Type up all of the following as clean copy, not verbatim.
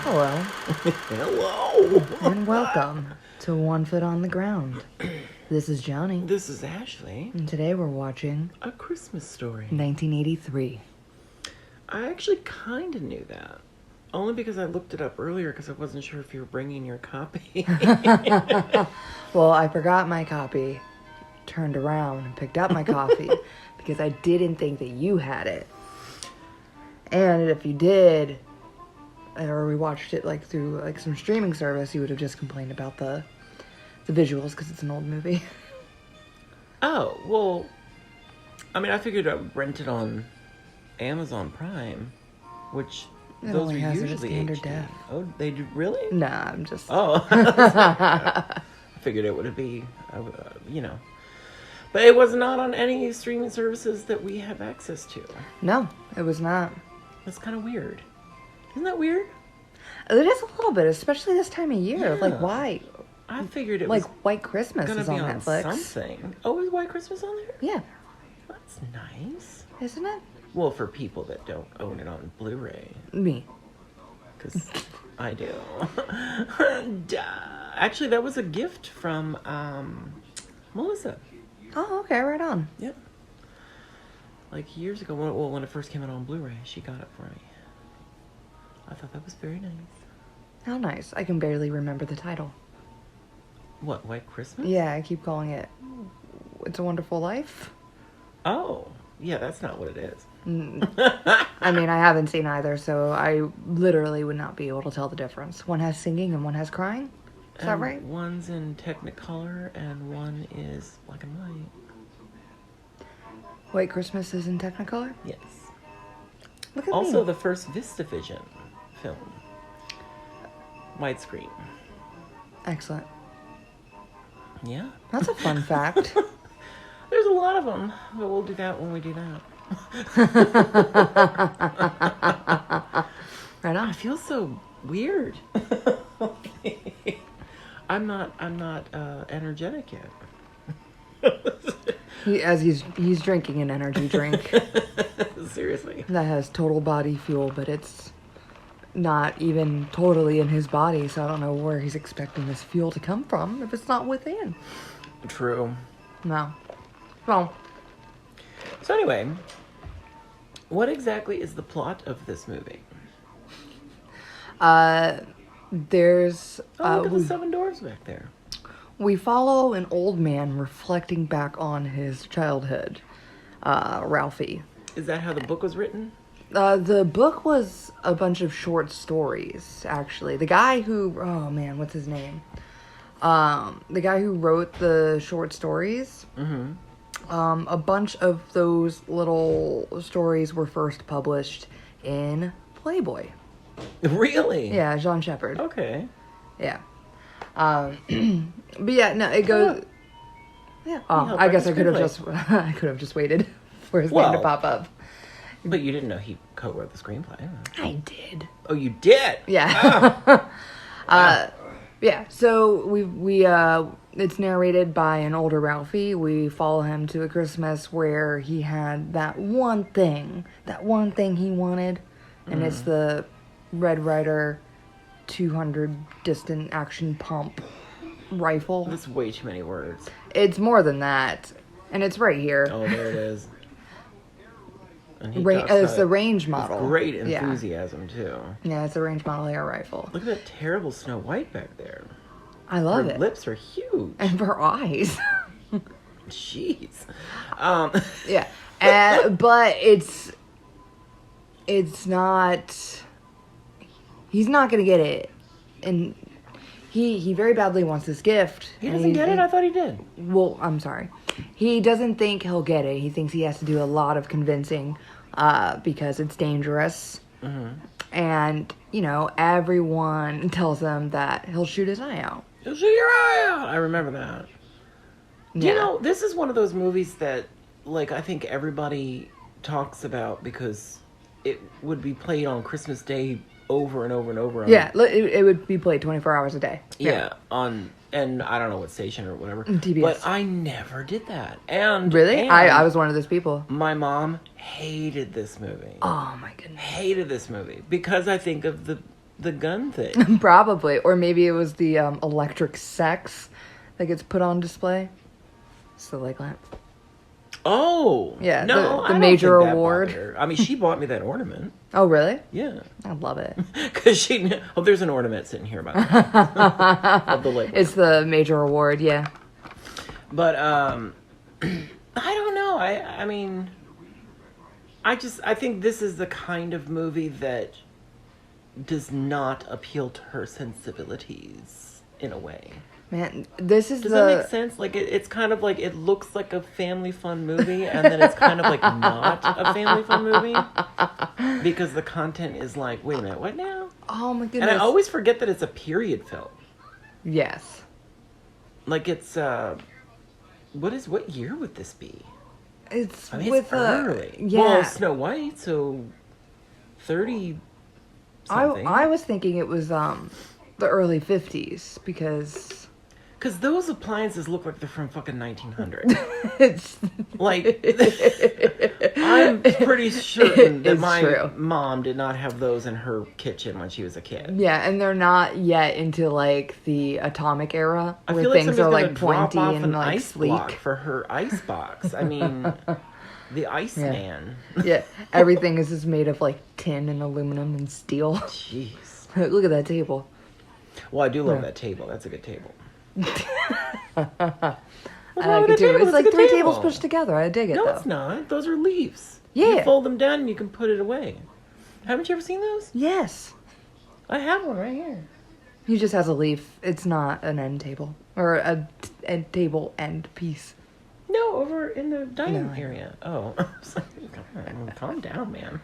Hello. Hello. And welcome to One Foot on the Ground. This is Johnny. This is Ashley. And today we're watching A Christmas Story. 1983. I actually kind of knew that. Only because I looked it up earlier because I wasn't sure if you were bringing your copy. Well, I forgot my copy, turned around and picked up my coffee because I didn't think that you had it. And if you did, or we watched it like through like some streaming service, you would have just complained about the visuals because it's an old movie. Oh, well, I mean, I figured I'd rent it on Amazon Prime, which It those only are has it at usually standard HD. def. Oh, they do? Really? Nah, I'm just... Oh. I figured it would be, But it was not on any streaming services that we have access to. No, it was not. That's kind of weird. Isn't that weird? It is a little bit, especially this time of year. Yeah. Like, why? I figured it Like, was White Christmas gonna is be on on Netflix. something. Oh, is White Christmas on there? Yeah, That's nice. isn't it? Well, for people that don't own it on Blu-ray, Me. because I do. Duh. Actually, that was a gift from Melissa. Oh, okay, right on. Yep. Like years ago, when it first came out on Blu-ray, she got it for me. I thought that was very nice. How nice. I can barely remember the title. What, White Christmas? Yeah, I keep calling it It's a Wonderful Life. Oh, yeah, that's not what it is. I mean, I haven't seen either, so I literally would not be able to tell the difference. One has singing and one has crying. Is that right? One's in Technicolor and one is black and white. White Christmas is in Technicolor? Yes. Look at Also, me. the first VistaVision film. Widescreen. Excellent. Yeah. That's a fun fact. There's a lot of them, but we'll do that when we do that. Right on. I feel so weird. I'm not energetic yet. He's drinking an energy drink Seriously. that has total body fuel, but it's not even totally in his body, so I don't know where he's expecting this fuel to come from if it's not within. True. No. Well, So anyway, what exactly is the plot of this movie? there's Look at the seven dwarves back there. we follow an old man reflecting back on his childhood, Ralphie. Is that how the book was written? The book was a bunch of short stories, actually. The guy who, oh man, what's his name? The guy who wrote the short stories, a bunch of those little stories were first published in Playboy. Really? Yeah, Jean Shepherd. Okay. Yeah. But yeah, no, it goes. Yeah. Oh, helped I write guess the I could have screenplay. just waited for his name to Well. pop up. But you didn't know he co-wrote the screenplay. I did. Oh, you did? Yeah. Yeah. So we it's narrated by an older Ralphie. We follow him to a Christmas where he had that one thing he wanted, and it's the Red Ryder 200 distant action pump rifle. That's way too many words. It's more than that, and it's right here. Oh, there it is. And he It's talks the about range it model. with great Yeah. enthusiasm, too. Yeah, it's a range model air rifle. Look at that terrible Snow White back there. I love Her it. lips are huge. And her eyes. Jeez. Yeah. But it's not, he's not going to get it. And he very badly wants this gift. He and doesn't get it? I thought he did. Well, I'm sorry. He doesn't think he'll get it. He thinks he has to do a lot of convincing because it's dangerous. And, everyone tells him that he'll shoot his eye out. You'll shoot your eye out. I remember that. Yeah. This is one of those movies that, I think everybody talks about because it would be played on Christmas Day over and over and over. Yeah, it would be played 24 hours a day. Yeah, and I don't know what station or whatever. TBS. But I never did that. And Really? and I was one of those people. my mom hated this movie. Oh my goodness. Hated this movie because I think of the gun thing. Probably. Or maybe it was the electric sex that gets put on display. It's the leg lamp. Oh. Yeah, no, the I don't major think that award. bothered her. I mean, she bought me that ornament. Oh, really? Yeah. I love it. Because she knew, oh, there's an ornament sitting here by the way. Of the leg lamp. It's the major award, yeah. But, I don't know. I mean, I think this is the kind of movie that does not appeal to her sensibilities in a way. Man, this is Does that make sense? Like, it's kind of like, it looks like a family fun movie, and then it's kind of like not a family fun movie. Because the content is like, wait a minute, what now? Oh my goodness. And I always forget that it's a period film. Yes. Like, it's, what year would this be? It's I mean, with it's early. yeah. Well, Snow White, so 30 something. I was thinking it was the early 50s because those appliances look like they're from fucking 1900. it's Like, I'm pretty certain that It's my true. mom did not have those in her kitchen when she was a kid. yeah, and they're not yet into like the atomic era I where feel like things somebody's are gonna like drop pointy off and an like ice block sleek. for her ice box. I mean, the Iceman. Yeah, everything is just made of like tin and aluminum and steel. Jeez. Look at that table. Well, I do love Yeah. that table. That's a good table. I wrong like with it too. the table? It's It's a like good 3 table. tables pushed together. I dig it No, though. it's not. Those are leaves. Yeah. You fold them down and you can put it away. Haven't you ever seen those? Yes. I have one right here. He just has a leaf. It's not an end table or a table end piece. No, over in the dining No. area. Oh, I was like, calm down, man.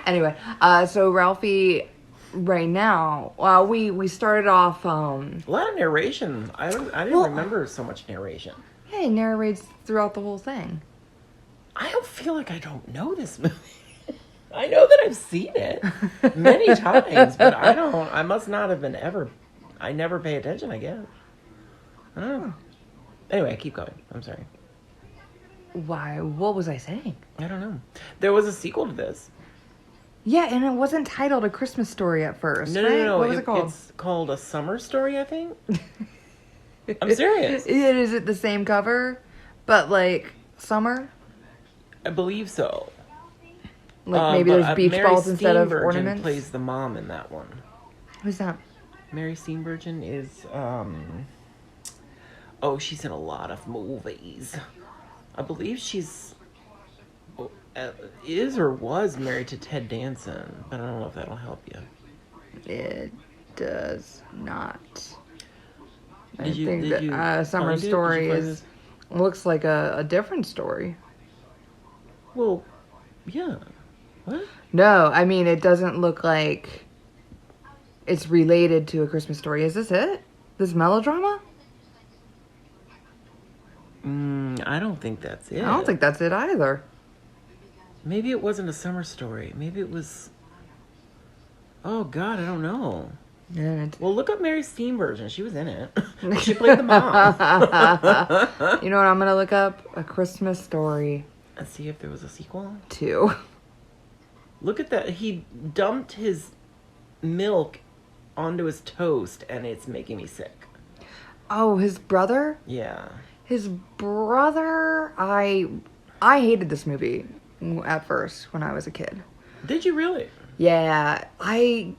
Anyway, so Ralphie, right now, we started off. A lot of narration. I didn't Well- remember so much narration. He narrates throughout the whole thing. I don't feel like I don't know this movie. I know that I've seen it many times, but I must not have been ever. I never pay attention, I guess. I don't know. Anyway, keep going. I'm sorry. Why? What was I saying? I don't know. There was a sequel to this. Yeah, and it wasn't titled A Christmas Story at first. No, right? no, no. What was it called? It's called A Summer Story, I think. I'm serious. Is it the same cover, but like summer? I believe so. Like maybe But, there's beach Mary balls instead of Steenburgen ornaments. plays the mom in that one. Who's that? Mary Steenburgen is, she's in a lot of movies. I believe she's, is or was married to Ted Danson, but I don't know if that'll help you. It does not. I Did you- think did you that Summer find it? Did you Story find is looks like a different story. Well, yeah. What? No, I mean it doesn't look like it's related to A Christmas Story. Is this it? This melodrama? I don't think that's it. I don't think that's it either. Maybe it wasn't A Summer Story. Maybe it was... Oh, God, I don't know. Yeah, Well, look up Mary Steenburgen. She was in it. She played the mom. you know what I'm gonna look up? A Christmas Story Let's see if there was a sequel. 2. Look at that. He dumped his milk onto his toast, and it's making me sick. Oh, his brother? Yeah. His brother, I hated this movie at first when I was a kid. Did you really? Yeah, I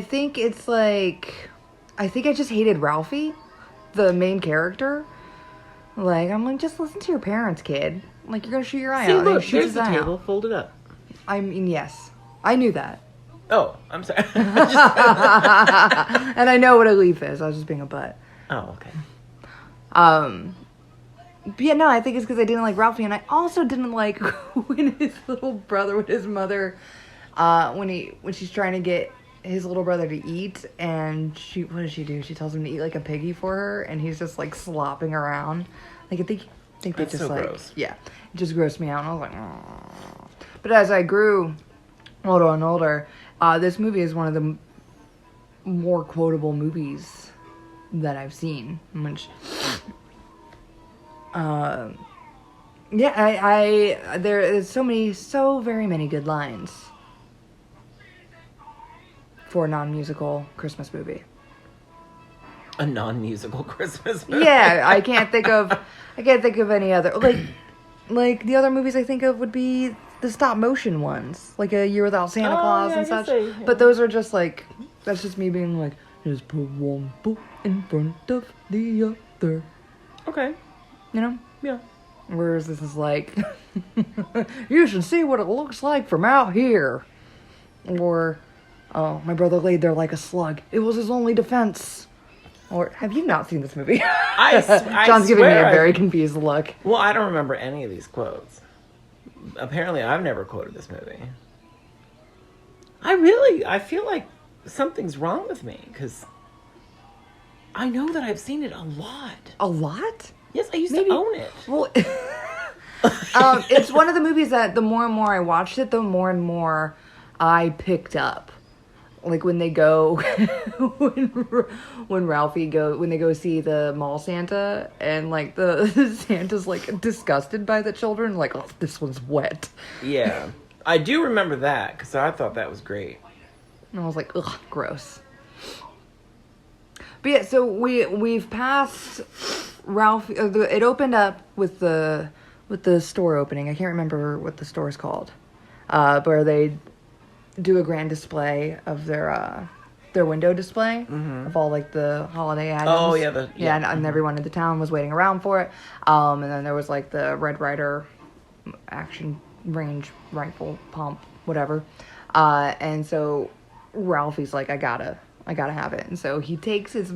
think it's like, I think I just hated Ralphie, the main character. Like, I'm like, just listen to your parents, kid. Like, you're gonna shoot your eye See, out. And he look, shoots there's his the eye table out. folded up. I mean, yes, I knew that. Oh, I'm sorry. And I know what a leaf is. I was just being a butt. Oh, okay. But yeah, no, I think it's because I didn't like Ralphie, and I also didn't like when his little brother with his mother, when she's trying to get his little brother to eat, and what does she do? She tells him to eat like a piggy for her, and he's just like slopping around. Like I think I think they That's just so like, gross. yeah, it just grossed me out. And I was like, oh. But as I grew older and older, this movie is one of the more quotable movies that I've seen. Which, yeah, I there is so very many good lines for a non-musical Christmas movie. A non-musical Christmas movie. Yeah, I can't think of any other like the other movies I think of would be the stop motion ones, like A Year Without Santa Claus and such. Yeah. But those are just like, that's just me being like, just put one foot in front of the other. Okay. You know? Yeah. Whereas this is like, you should see what it looks like from out here. Or, oh, my brother laid there like a slug. It was his only defense. Or, have you not seen this movie? John's giving me a very confused look. Well, I don't remember any of these quotes. Apparently, I've never quoted this movie. I feel like something's wrong with me, because I know that I've seen it a lot. A lot? Yes, I used to own it. Well, it's one of the movies that the more and more I watched it, the more and more I picked up. Like when they go, when they go see the mall Santa, and like the Santa's like disgusted by the children, like, oh, this one's wet. Yeah, I do remember that, because I thought that was great. And I was like, ugh, gross. But yeah, so we've passed Ralph. It opened up with the store opening. I can't remember what the store's called, where they do a grand display of their window display of all like the holiday items. Oh yeah, and everyone in the town was waiting around for it. And then there was like the Red Ryder action range rifle pump, whatever. And so Ralphie's like, I gotta have it. And so he takes his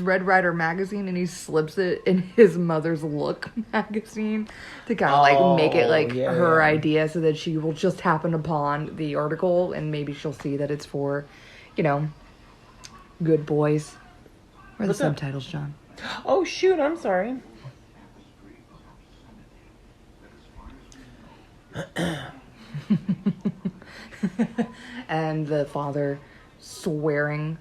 Red Ryder magazine and he slips it in his Mother's Look magazine to kind of like make it like her idea, so that she will just happen upon the article and maybe she'll see that it's for, you know, good boys. Where are the subtitles, John? Oh shoot, I'm sorry. And the father swearing,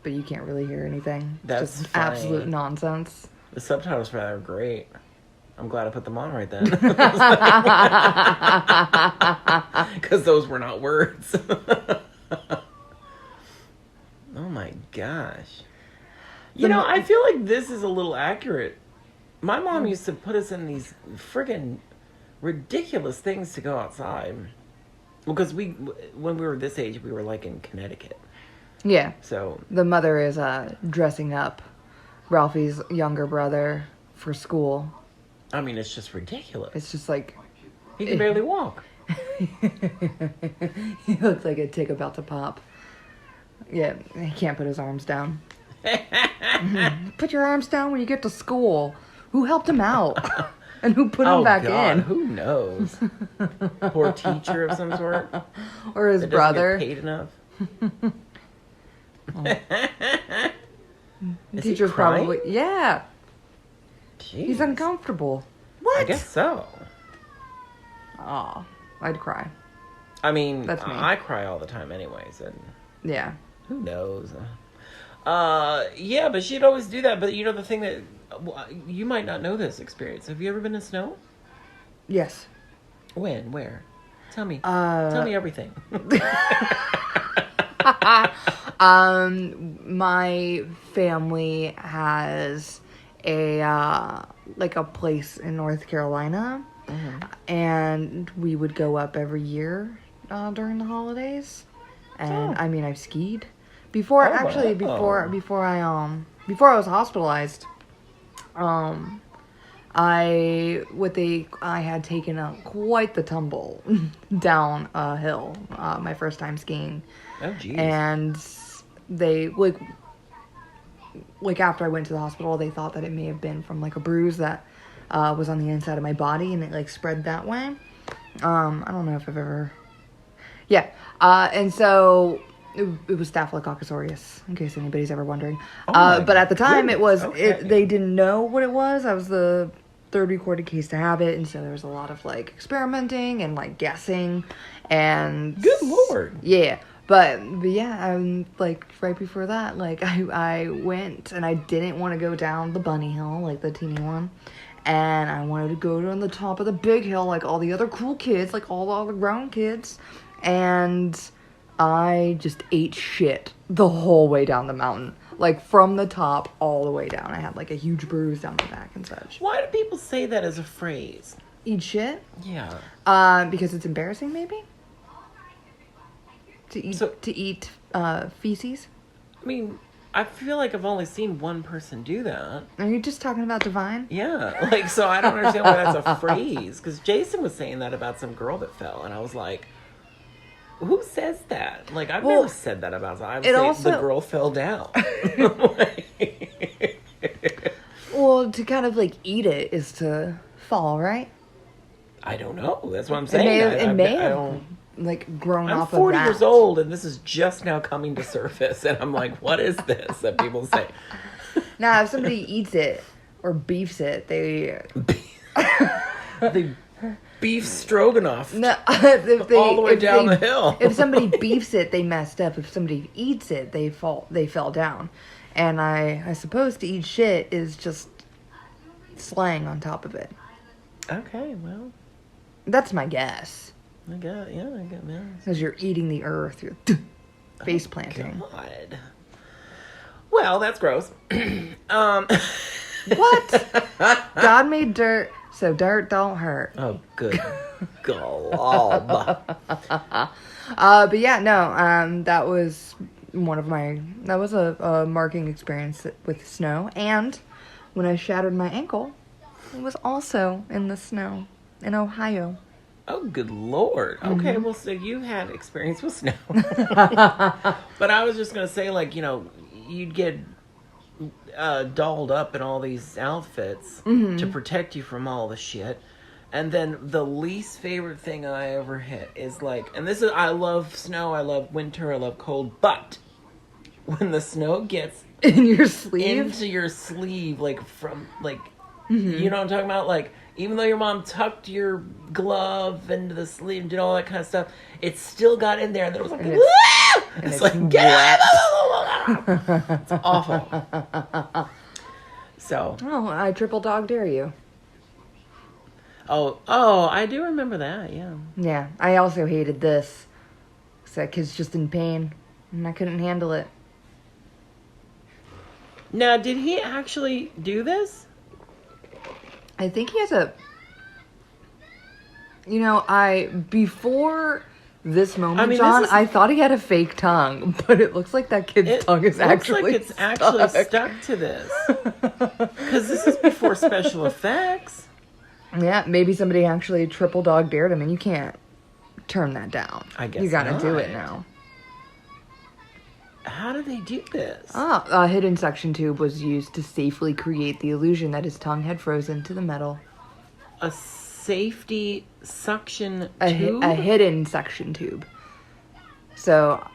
but you can't really hear anything. That's just funny. Absolute nonsense. The subtitles for that are great. I'm glad I put them on right then. Because those were not words. Oh my gosh. You know, I feel like this is a little accurate. My mom used to put us in these friggin' ridiculous things to go outside. Because when we were this age, we were like in Connecticut. Yeah. So the mother is dressing up Ralphie's younger brother for school. I mean, it's just ridiculous. It's just like... He can barely walk. He looks like a tick about to pop. Yeah, he can't put his arms down. Put your arms down when you get to school. Who helped him out? And who put him back in? Who knows? Poor teacher of some sort. Or his brother. Get paid enough. The teacher's probably... Yeah. Jeez. He's uncomfortable. What? I guess so. Aw, I'd cry. I mean, That's me. I cry all the time anyways, and Yeah. who knows? Yeah, but she'd always do that. But you know, the thing that you might not know this experience. Have you ever been in snow? Yes. When? Where? Tell me. Tell me everything. My family has a place in North Carolina, and we would go up every year during the holidays. And I mean, I've skied before. Before I was hospitalized. I had taken quite the tumble down a hill my first time skiing. Oh, geez. And they after I went to the hospital, they thought that it may have been from like a bruise that was on the inside of my body, and it like spread that way. I don't know if I've ever. Yeah. And so it was Staphylococcus aureus, in case anybody's ever wondering. But at the time, it was. Okay. They didn't know what it was. I was the third recorded case to have it, and so there was a lot of like experimenting and like guessing, and Good Lord. yeah. But yeah, like right before that, like I went and I didn't want to go down the bunny hill, like the teeny one, and I wanted to go on the top of the big hill, like all the other cool kids, like all the grown kids, and I just ate shit the whole way down the mountain, like from the top all the way down. I had like a huge bruise down my back and such. Why do people say that as a phrase? Eat shit? Yeah. Because it's embarrassing, maybe. To eat feces? I mean, I feel like I've only seen one person do that. Are you just talking about Divine? Yeah, like, so I don't understand why that's a phrase. Because Jason was saying that about some girl that fell, and I was like, who says that? Like, I've never said that about someone. I would say the girl fell down. Well, to kind of, like, eat it is to fall, right? I don't know. That's what I'm saying. It may have like, grown I'm off of 40 that. years old, and this is just now coming to surface, and I'm like, what is this that people say? Now, if somebody eats it or beefs it, they... The beef stroganoff. No, all the way down the hill. If somebody beefs it, they messed up. If somebody eats it, they fell down. And I suppose to eat shit is just slang on top of it. Okay, well. That's my guess. I got Because you're eating the earth. You're face planting. God. Well, that's gross. What? God made dirt, so dirt don't hurt. Oh, good glob. But yeah, no, that was that was a marking experience with snow. And when I shattered my ankle, it was also in the snow in Ohio. Oh, good Lord. Okay, well, so you've had experience with snow. But I was just going to say, like, you know, you'd get dolled up in all these outfits to protect you from all the shit. And then the least favorite thing I ever hit is, like, and this is, I love snow, I love winter, I love cold, but when the snow gets in your sleeve? Into your sleeve, like, from, like, you know what I'm talking about? Like, even though your mom tucked your glove into the sleeve and did all that kind of stuff, it still got in there, and then it was like, it's like, get it's awful. So. Oh, I triple dog dare you. Oh, I do remember that, yeah. Yeah, I also hated this. Because that kid's just in pain, and I couldn't handle it. Now, did he actually do this? I think he has a... You know, before this moment, John, I thought he had a fake tongue, but it looks like that kid's tongue is actually like it's actually stuck to this. Because this is before special effects. Yeah, maybe somebody actually triple dog dared him, and you can't turn that down. I guess you gotta not. do it now. How do they do this? A hidden suction tube was used to safely create the illusion that his tongue had frozen to the metal. A safety suction tube? A hidden suction tube. So,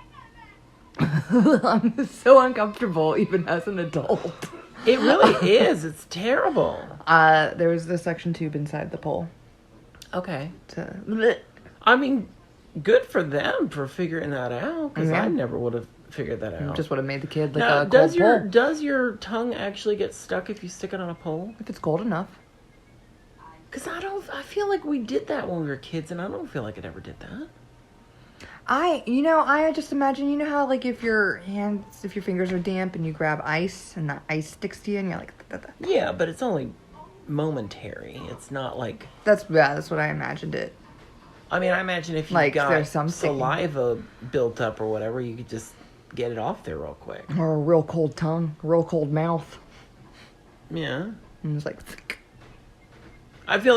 I'm so uncomfortable even as an adult. It really is. It's terrible. There was the suction tube inside the pole. Okay. I mean, good for them for figuring that out, because I never would have figured that out. Just would have made the kid like now, a cold pole. Does your tongue actually get stuck if you stick it on a pole? If it's cold enough. Because I feel like we did that when we were kids, and I don't feel like it ever did that. I just imagine, you know how, like, if your fingers are damp and you grab ice and the ice sticks to you and you're like... Yeah, but it's only momentary. It's not like... That's what I imagined it. I mean, I imagine if you like, got saliva built up or whatever, you could just get it off there real quick. Or a real cold tongue, a real cold mouth. Yeah. And it's like... I feel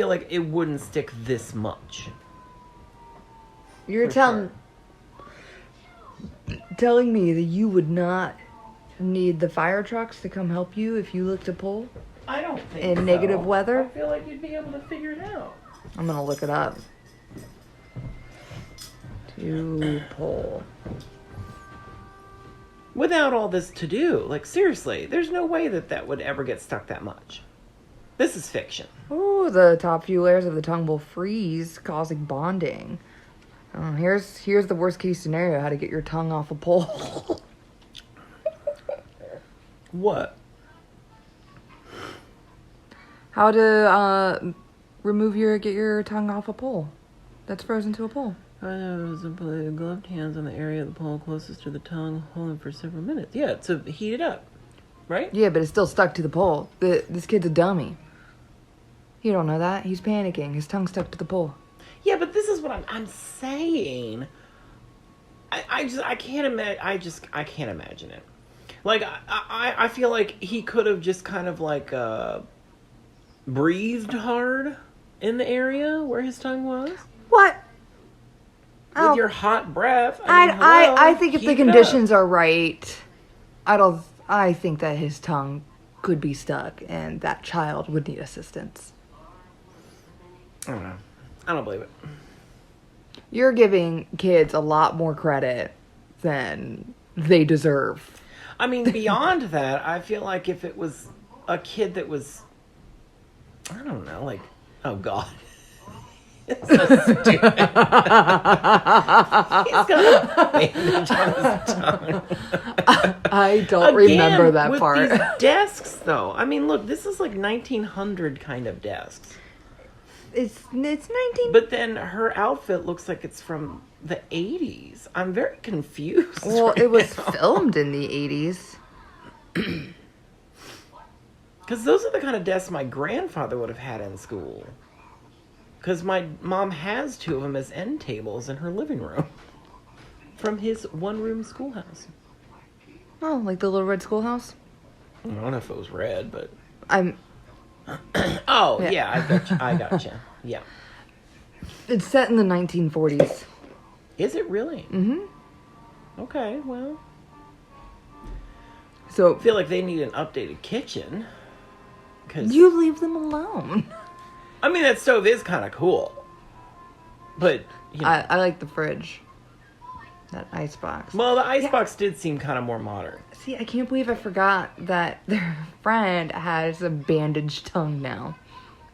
like it wouldn't stick this much. You're telling me that you would not need the fire trucks to come help you if you looked a pole? I don't think in negative weather? I feel like you'd be able to figure it out. I'm gonna look it up. To pole. Without all this to do, like, seriously, there's no way that would ever get stuck that much. This is fiction. Ooh, the top few layers of the tongue will freeze, causing bonding. Here's the worst case scenario: how to get your tongue off a pole. What? How to get your tongue off a pole that's frozen to a pole. Put gloved hands on the area of the pole closest to the tongue, holding for several minutes. Yeah, to heat it up, right? Yeah, but it's still stuck to the pole. This kid's a dummy. You don't know that. He's panicking. His tongue's stuck to the pole. Yeah, but this is what I'm saying. I can't imagine. I can't imagine it. Like I feel like he could have just kind of like breathed hard in the area where his tongue was. What? With your hot breath. I think if the conditions are right, I think that his tongue could be stuck and that child would need assistance. I don't know. I don't believe it. You're giving kids a lot more credit than they deserve. I mean, beyond that, I feel like if it was a kid that was, I don't know, like, oh God. It's so stupid. He's got a bandage on his tongue. I don't remember that with part. These desks, though. I mean, look, this is like 1900 kind of desks. It's 19. But then her outfit looks like it's from the 80s. I'm very confused. Well, right it was now. filmed in the 80s. Because those are the kind of desks my grandfather would have had in school. Because my mom has 2 of them as end tables in her living room. From his one-room schoolhouse. Oh, like the Little Red Schoolhouse? I don't know if it was red, but... Oh, yeah, I gotcha. Yeah. It's set in the 1940s. Is it really? Mm-hmm. Okay, well... So... I feel like they need an updated kitchen. Cause... You leave them alone. I mean, that stove is kind of cool. But, you know. I like the fridge. That icebox. Well, the icebox did seem kind of more modern. See, I can't believe I forgot that their friend has a bandaged tongue now.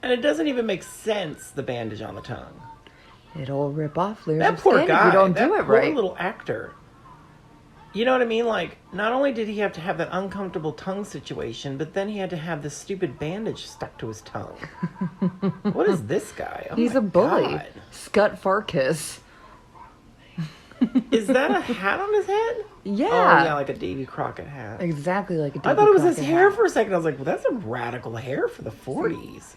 And it doesn't even make sense, the bandage on the tongue. It'll rip off layers That of poor skin guy. if you don't that do it poor right. little actor. You know what I mean? Like, not only did he have to have that uncomfortable tongue situation, but then he had to have this stupid bandage stuck to his tongue. What is this guy? Oh He's my a bully. God. Scut Farkas. Is that a hat on his head? Yeah. Oh, yeah, like a Davy Crockett hat. Exactly like a I thought it was his Crockett hair hat. for a second. I was like, well, that's a radical hair for the 40s.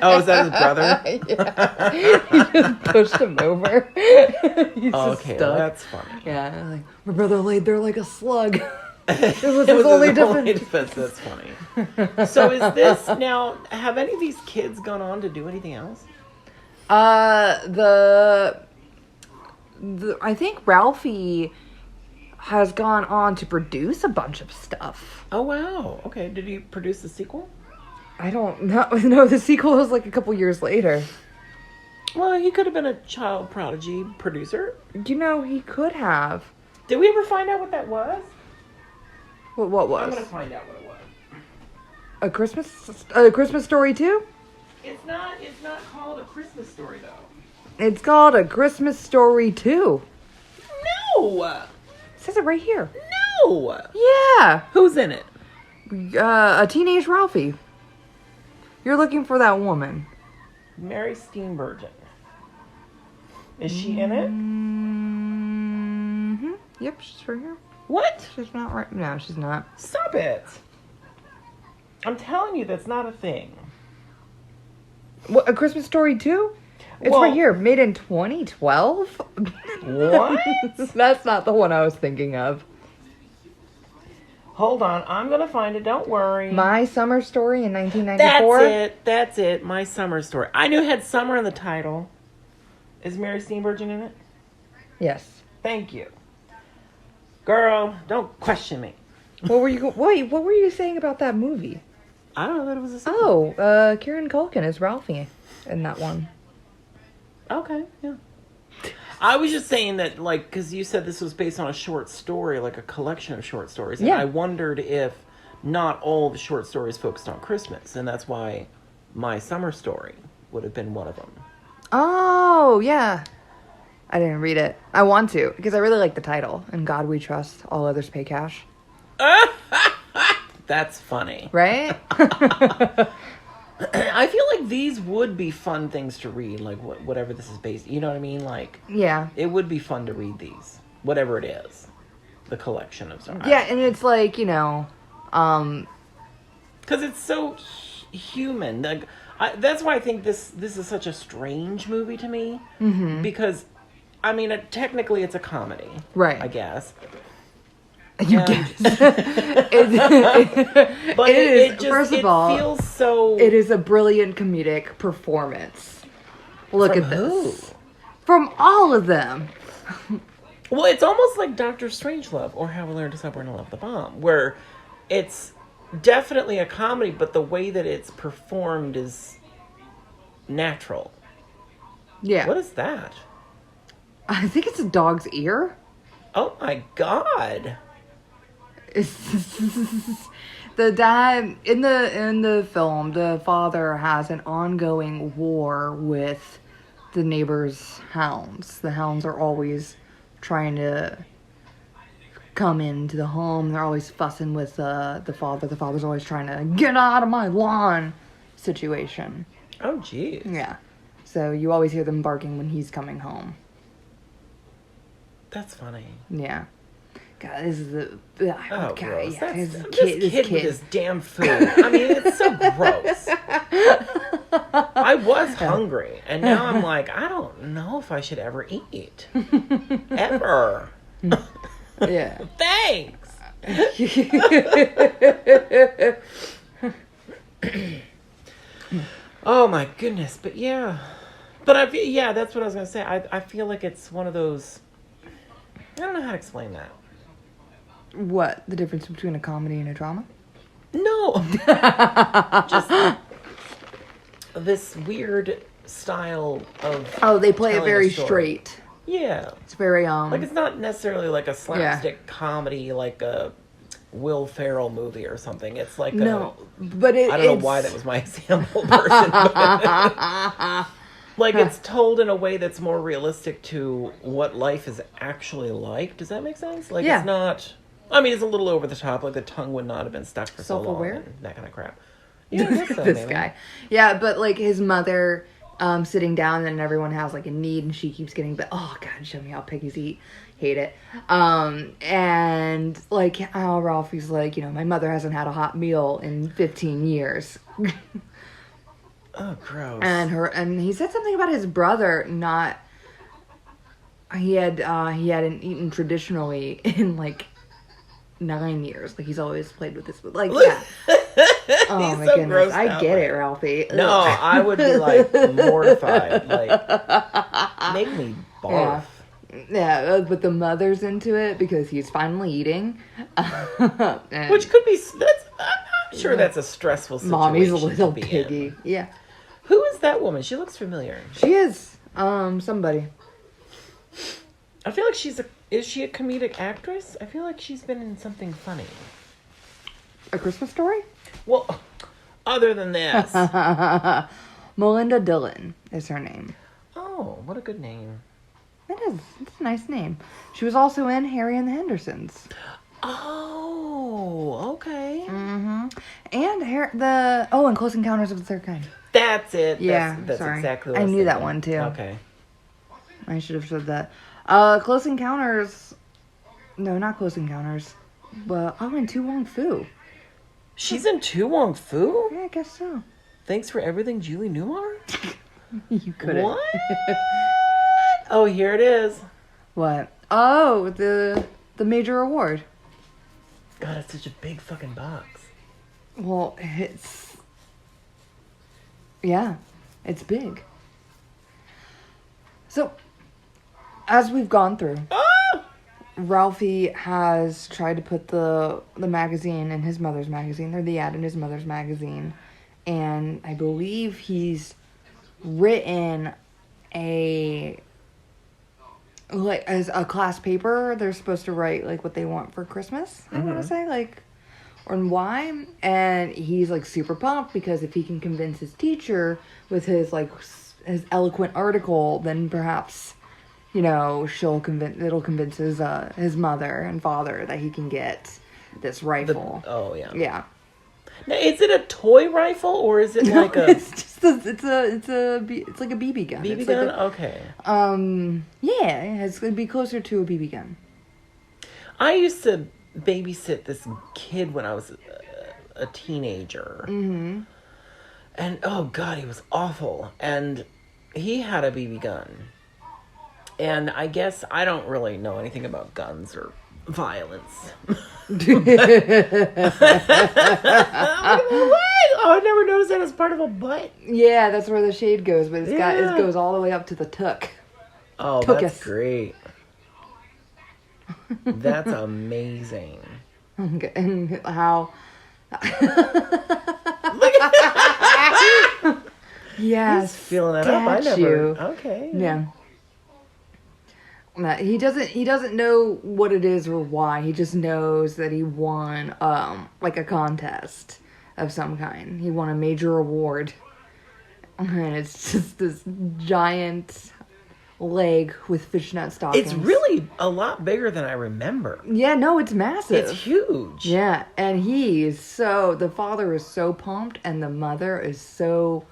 Oh, is that his brother? Yeah. He just pushed him over. He's just Okay, stuck. that's funny. Yeah, like, my brother laid there like a slug. It was It his was only his only defense. defense. That's funny. So is this now? Have any of these kids gone on to do anything else? I think Ralphie has gone on to produce a bunch of stuff. Oh wow. Okay. Did he produce the sequel? I don't know. No, the sequel was like a couple years later. Well, he could have been a child prodigy producer. You know, he could have. Did we ever find out what that was? What was? I'm gonna find out what it was. A Christmas Story 2? It's not called A Christmas Story though. It's called A Christmas Story 2. No. It says it right here. No. Yeah. Who's in it? A teenage Ralphie. You're looking for that woman. Mary Steenburgen. Is she in it? Mm-hmm. Yep, she's right here. What? She's not right. No, she's not. Stop it. I'm telling you, that's not a thing. What, A Christmas Story 2? It's Well- right here. Made in 2012? What? That's not the one I was thinking of. Hold on, I'm gonna find it. Don't worry. My Summer Story in 1994? That's it. My Summer Story. I knew it had summer in the title. Is Mary Steenburgen in it? Yes. Thank you. Girl, don't question me. What were you saying about that movie? I don't know that it was a sequel. Oh, Kieran Culkin is Ralphie in that one. Okay, yeah. I was just saying that, like, because you said this was based on a short story, like a collection of short stories. And Yeah. I wondered if not all the short stories focused on Christmas, and that's why My Summer Story would have been one of them. Oh, yeah. I didn't read it. I want to, because I really like the title. In God We Trust, All Others Pay Cash. That's funny. Right? I feel like these would be fun things to read, like whatever this is based. You know what I mean? Like, yeah. it would be fun to read these, whatever it is, the collection of stories. Yeah, and it's like, you know, because it's so human. Like, that's why I think this is such a strange movie to me. Mm-hmm. Because, I mean, technically it's a comedy, right? I guess. You guess. But it is. First of all, feels so. It is a brilliant comedic performance. Look From at this. who? From all of them. Well, it's almost like Dr. Strangelove or How We Learned to Stop Learning to Love the Bomb, where it's definitely a comedy, but the way that it's performed is natural. Yeah. What is that? I think it's a dog's ear. Oh my God. The dad in the film, the father has an ongoing war with the neighbors' hounds. The hounds are always trying to come into the home. They're always fussing with the father. The father's always trying to get out of my lawn situation. Oh, geez. Yeah. So you always hear them barking when he's coming home. That's funny. Yeah. God, this is the... Oh, God, gross. yeah. This This kid with his damn food. I mean, it's so gross. I was hungry, and now I'm like, I don't know if I should ever eat. Ever. Yeah. Thanks. Oh, my goodness. But, yeah. But, yeah, that's what I was going to say. I feel like it's one of those... I don't know how to explain that. What? The difference between a comedy and a drama? No. Just this weird style of... Oh, they play it telling a very story. straight. Yeah. It's very, Like, it's not necessarily like a slapstick comedy, like a Will Ferrell movie or something. It's like no, but I don't know why that was my example person. But like, it's told in a way that's more realistic to what life is actually like. Does that make sense? Like, Yeah. it's not... I mean, it's a little over the top. Like, the tongue would not have been stuck for so long. Self-aware? And that kind of crap. Yeah, I guess so, this maybe. guy. Yeah, but like his mother sitting down and everyone has like a need and she keeps getting, but oh God, show me how piggies eat. Hate it. And like how Ralphie's like, you know, my mother hasn't had a hot meal in 15 years. Oh, gross. And he said something about his brother not, he hadn't eaten traditionally in like 9 years. Like he's always played with this, like, yeah. Oh He's my so goodness. grossed I out get by it, Ralphie. No, Ugh. I would be like mortified. Like, make me barf. Yeah, but the mother's into it because he's finally eating. And Which could be, I'm sure that's a stressful situation. Mommy's a to little be in. piggy. Yeah. Who is that woman? She looks familiar. She is, somebody. I feel like is she a comedic actress? I feel like she's been in something funny. A Christmas Story? Well, other than this. Melinda Dillon is her name. Oh, what a good name. It is. It's a nice name. She was also in Harry and the Hendersons. Oh, okay. Mm-hmm. And and Close Encounters of the Third Kind. That's it. Yeah, that's sorry. exactly what I was knew that thinking. one, too. Okay. I should have said that. Close Encounters. No, not Close Encounters. But and Tu Wong Fu. She's in Tu Wong Fu? Yeah, I guess so. Thanks for everything, Julie Newmar? You couldn't. What? Oh, here it is. What? Oh, the major award. God, it's such a big fucking box. Well, it's big. So, as we've gone through, Ralphie has tried to put the magazine in his mother's magazine, or the ad in his mother's magazine, and I believe he's written as a class paper. They're supposed to write like what they want for Christmas. I want to say and why. And he's like super pumped because if he can convince his teacher with his like his eloquent article, then perhaps, you know, it'll convince his mother and father that he can get this rifle. Oh yeah. Yeah. Now, is it a toy rifle or is it like a? It's just it's like a BB gun. BB it's gun? Like Okay. Yeah, it's gonna be closer to a BB gun. I used to babysit this kid when I was a teenager. Mm-hmm. And oh god, he was awful. And he had a BB gun. And I guess I don't really know anything about guns or violence. What? Oh, I never noticed that as part of a butt. Yeah, that's where the shade goes, but it goes all the way up to the tuck. Oh, Tuchus. That's great. That's amazing. And how... Yes. He's feeling that up. I never... Okay. Yeah. He doesn't know what it is or why. He just knows that he won like a contest of some kind. He won a major award. And it's just this giant leg with fishnet stockings. It's really a lot bigger than I remember. Yeah, no, it's massive. It's huge. Yeah, and the father is so pumped and the mother is so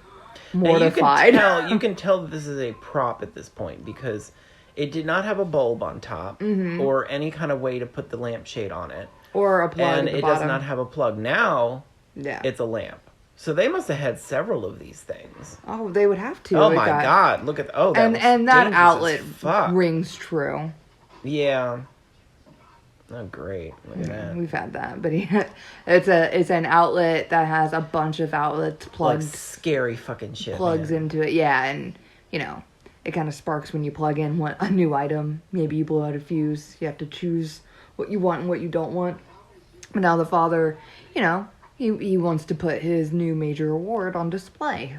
mortified. Now, you can tell that this is a prop at this point because it did not have a bulb on top or any kind of way to put the lampshade on it. Or a plug And at the it bottom. does not have a plug. Now, Yeah. it's a lamp. So they must have had several of these things. Oh, they would have to. Oh my god, look at... Oh, that and that outlet rings true. Yeah. Oh, great. Look at that. We've had that, but it's an outlet that has a bunch of outlets plugged. Like scary fucking shit. Plugs into it, yeah, and you know, it kind of sparks when you plug in a new item. Maybe you blow out a fuse. You have to choose what you want and what you don't want. But now the father, you know, he wants to put his new major award on display,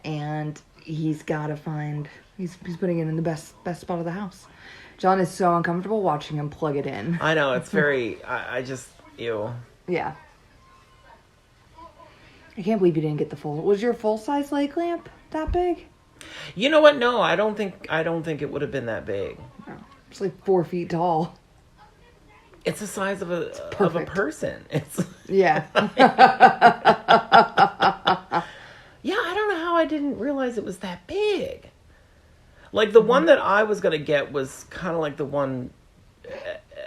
and he's got to find. He's putting it in the best spot of the house. John is so uncomfortable watching him plug it in. I know, it's very... I just... Ew. Yeah. I can't believe you didn't get the full... Was your full-size leg lamp that big? You know what? No, I don't think it would have been that big. Oh, it's like 4 feet tall. It's the size of a person. It's... Yeah. Yeah, I don't know how I didn't realize it was that big. Like, the one that I was going to get was kind of like the one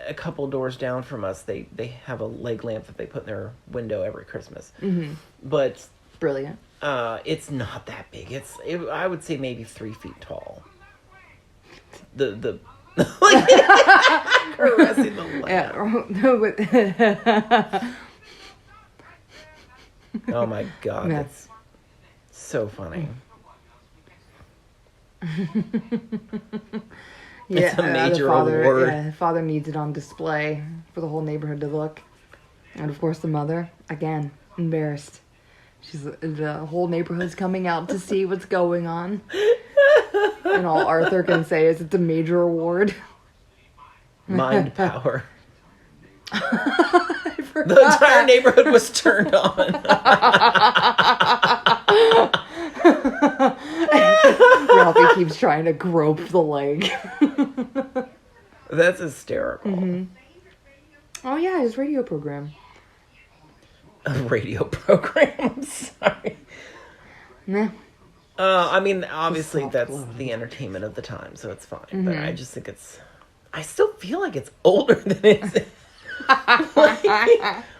a couple doors down from us. They have a leg lamp that they put in their window every Christmas. Mm-hmm. But... Brilliant. It's not that big. I would say maybe 3 feet tall. The like caressing the lamp. Yeah. Oh my god, Yeah. that's so funny. It's a major award. Yeah, the father needs it on display for the whole neighborhood to look. And of course the mother, again, embarrassed. The whole neighborhood's coming out to see what's going on. And all Arthur can say is it's a major award. Mind power. I forgot The entire neighborhood was turned on. Ralphie keeps trying to grope the leg. That's hysterical. Mm-hmm. Oh yeah, his radio program. A radio program. I'm sorry. Nah. I mean, obviously that's Soft-loaded. the entertainment of the time, so it's fine. But I just think I still feel like it's older than it's...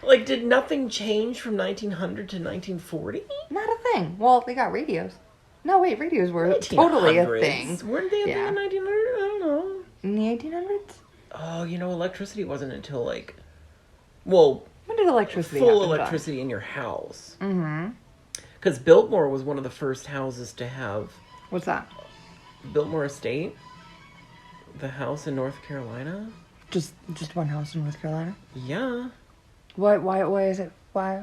like, did nothing change from 1900 to 1940? Not a thing. Well, they got radios. No, wait, radios were totally a thing. Weren't they a thing in 1900? I don't know. In the 1800s? Oh, electricity wasn't until, like... Well... When did electricity full happen, electricity in your house. Mm-hmm. Because Biltmore was one of the first houses to have... What's that? Biltmore Estate? The house in North Carolina? Just one house in North Carolina? Yeah. Why is it? Why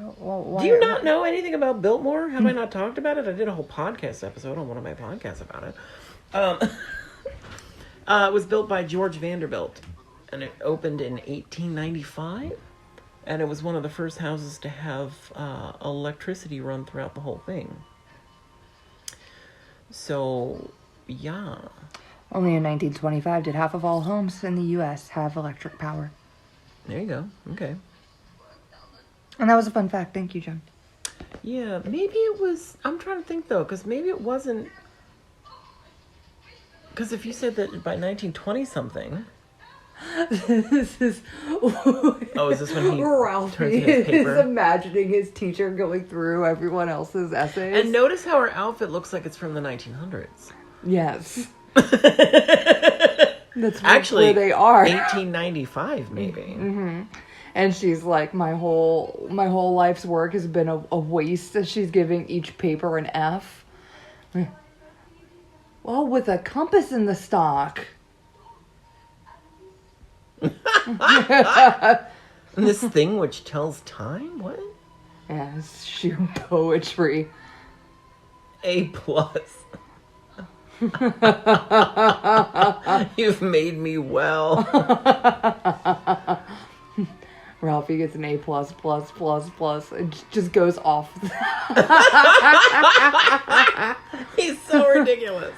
Do you not know anything about Biltmore? Have I not talked about it? I did a whole podcast episode on one of my podcasts about it. It was built by George Vanderbilt, and it opened in 1895. And it was one of the first houses to have electricity run throughout the whole thing. So, yeah. Only in 1925 did half of all homes in the U.S. have electric power. There you go. Okay. And that was a fun fact. Thank you, John. Yeah, maybe it was... I'm trying to think, though, because maybe it wasn't... Because if you said that by 1920-something... This is... Oh, is this when he Ralphie turns in his paper? is imagining his teacher going through everyone else's essays. And notice how her outfit looks like it's from the 1900s. Yes. That's Actually, where they are. 1895, maybe. Mm-hmm. And she's like, my whole life's work has been a waste. She's giving each paper an F. Well, with a compass in the stock. This thing which tells time? What? Yes, shoe poetry. A+. You've made me well. Ralphie gets an A++++. It just goes off. He's so ridiculous.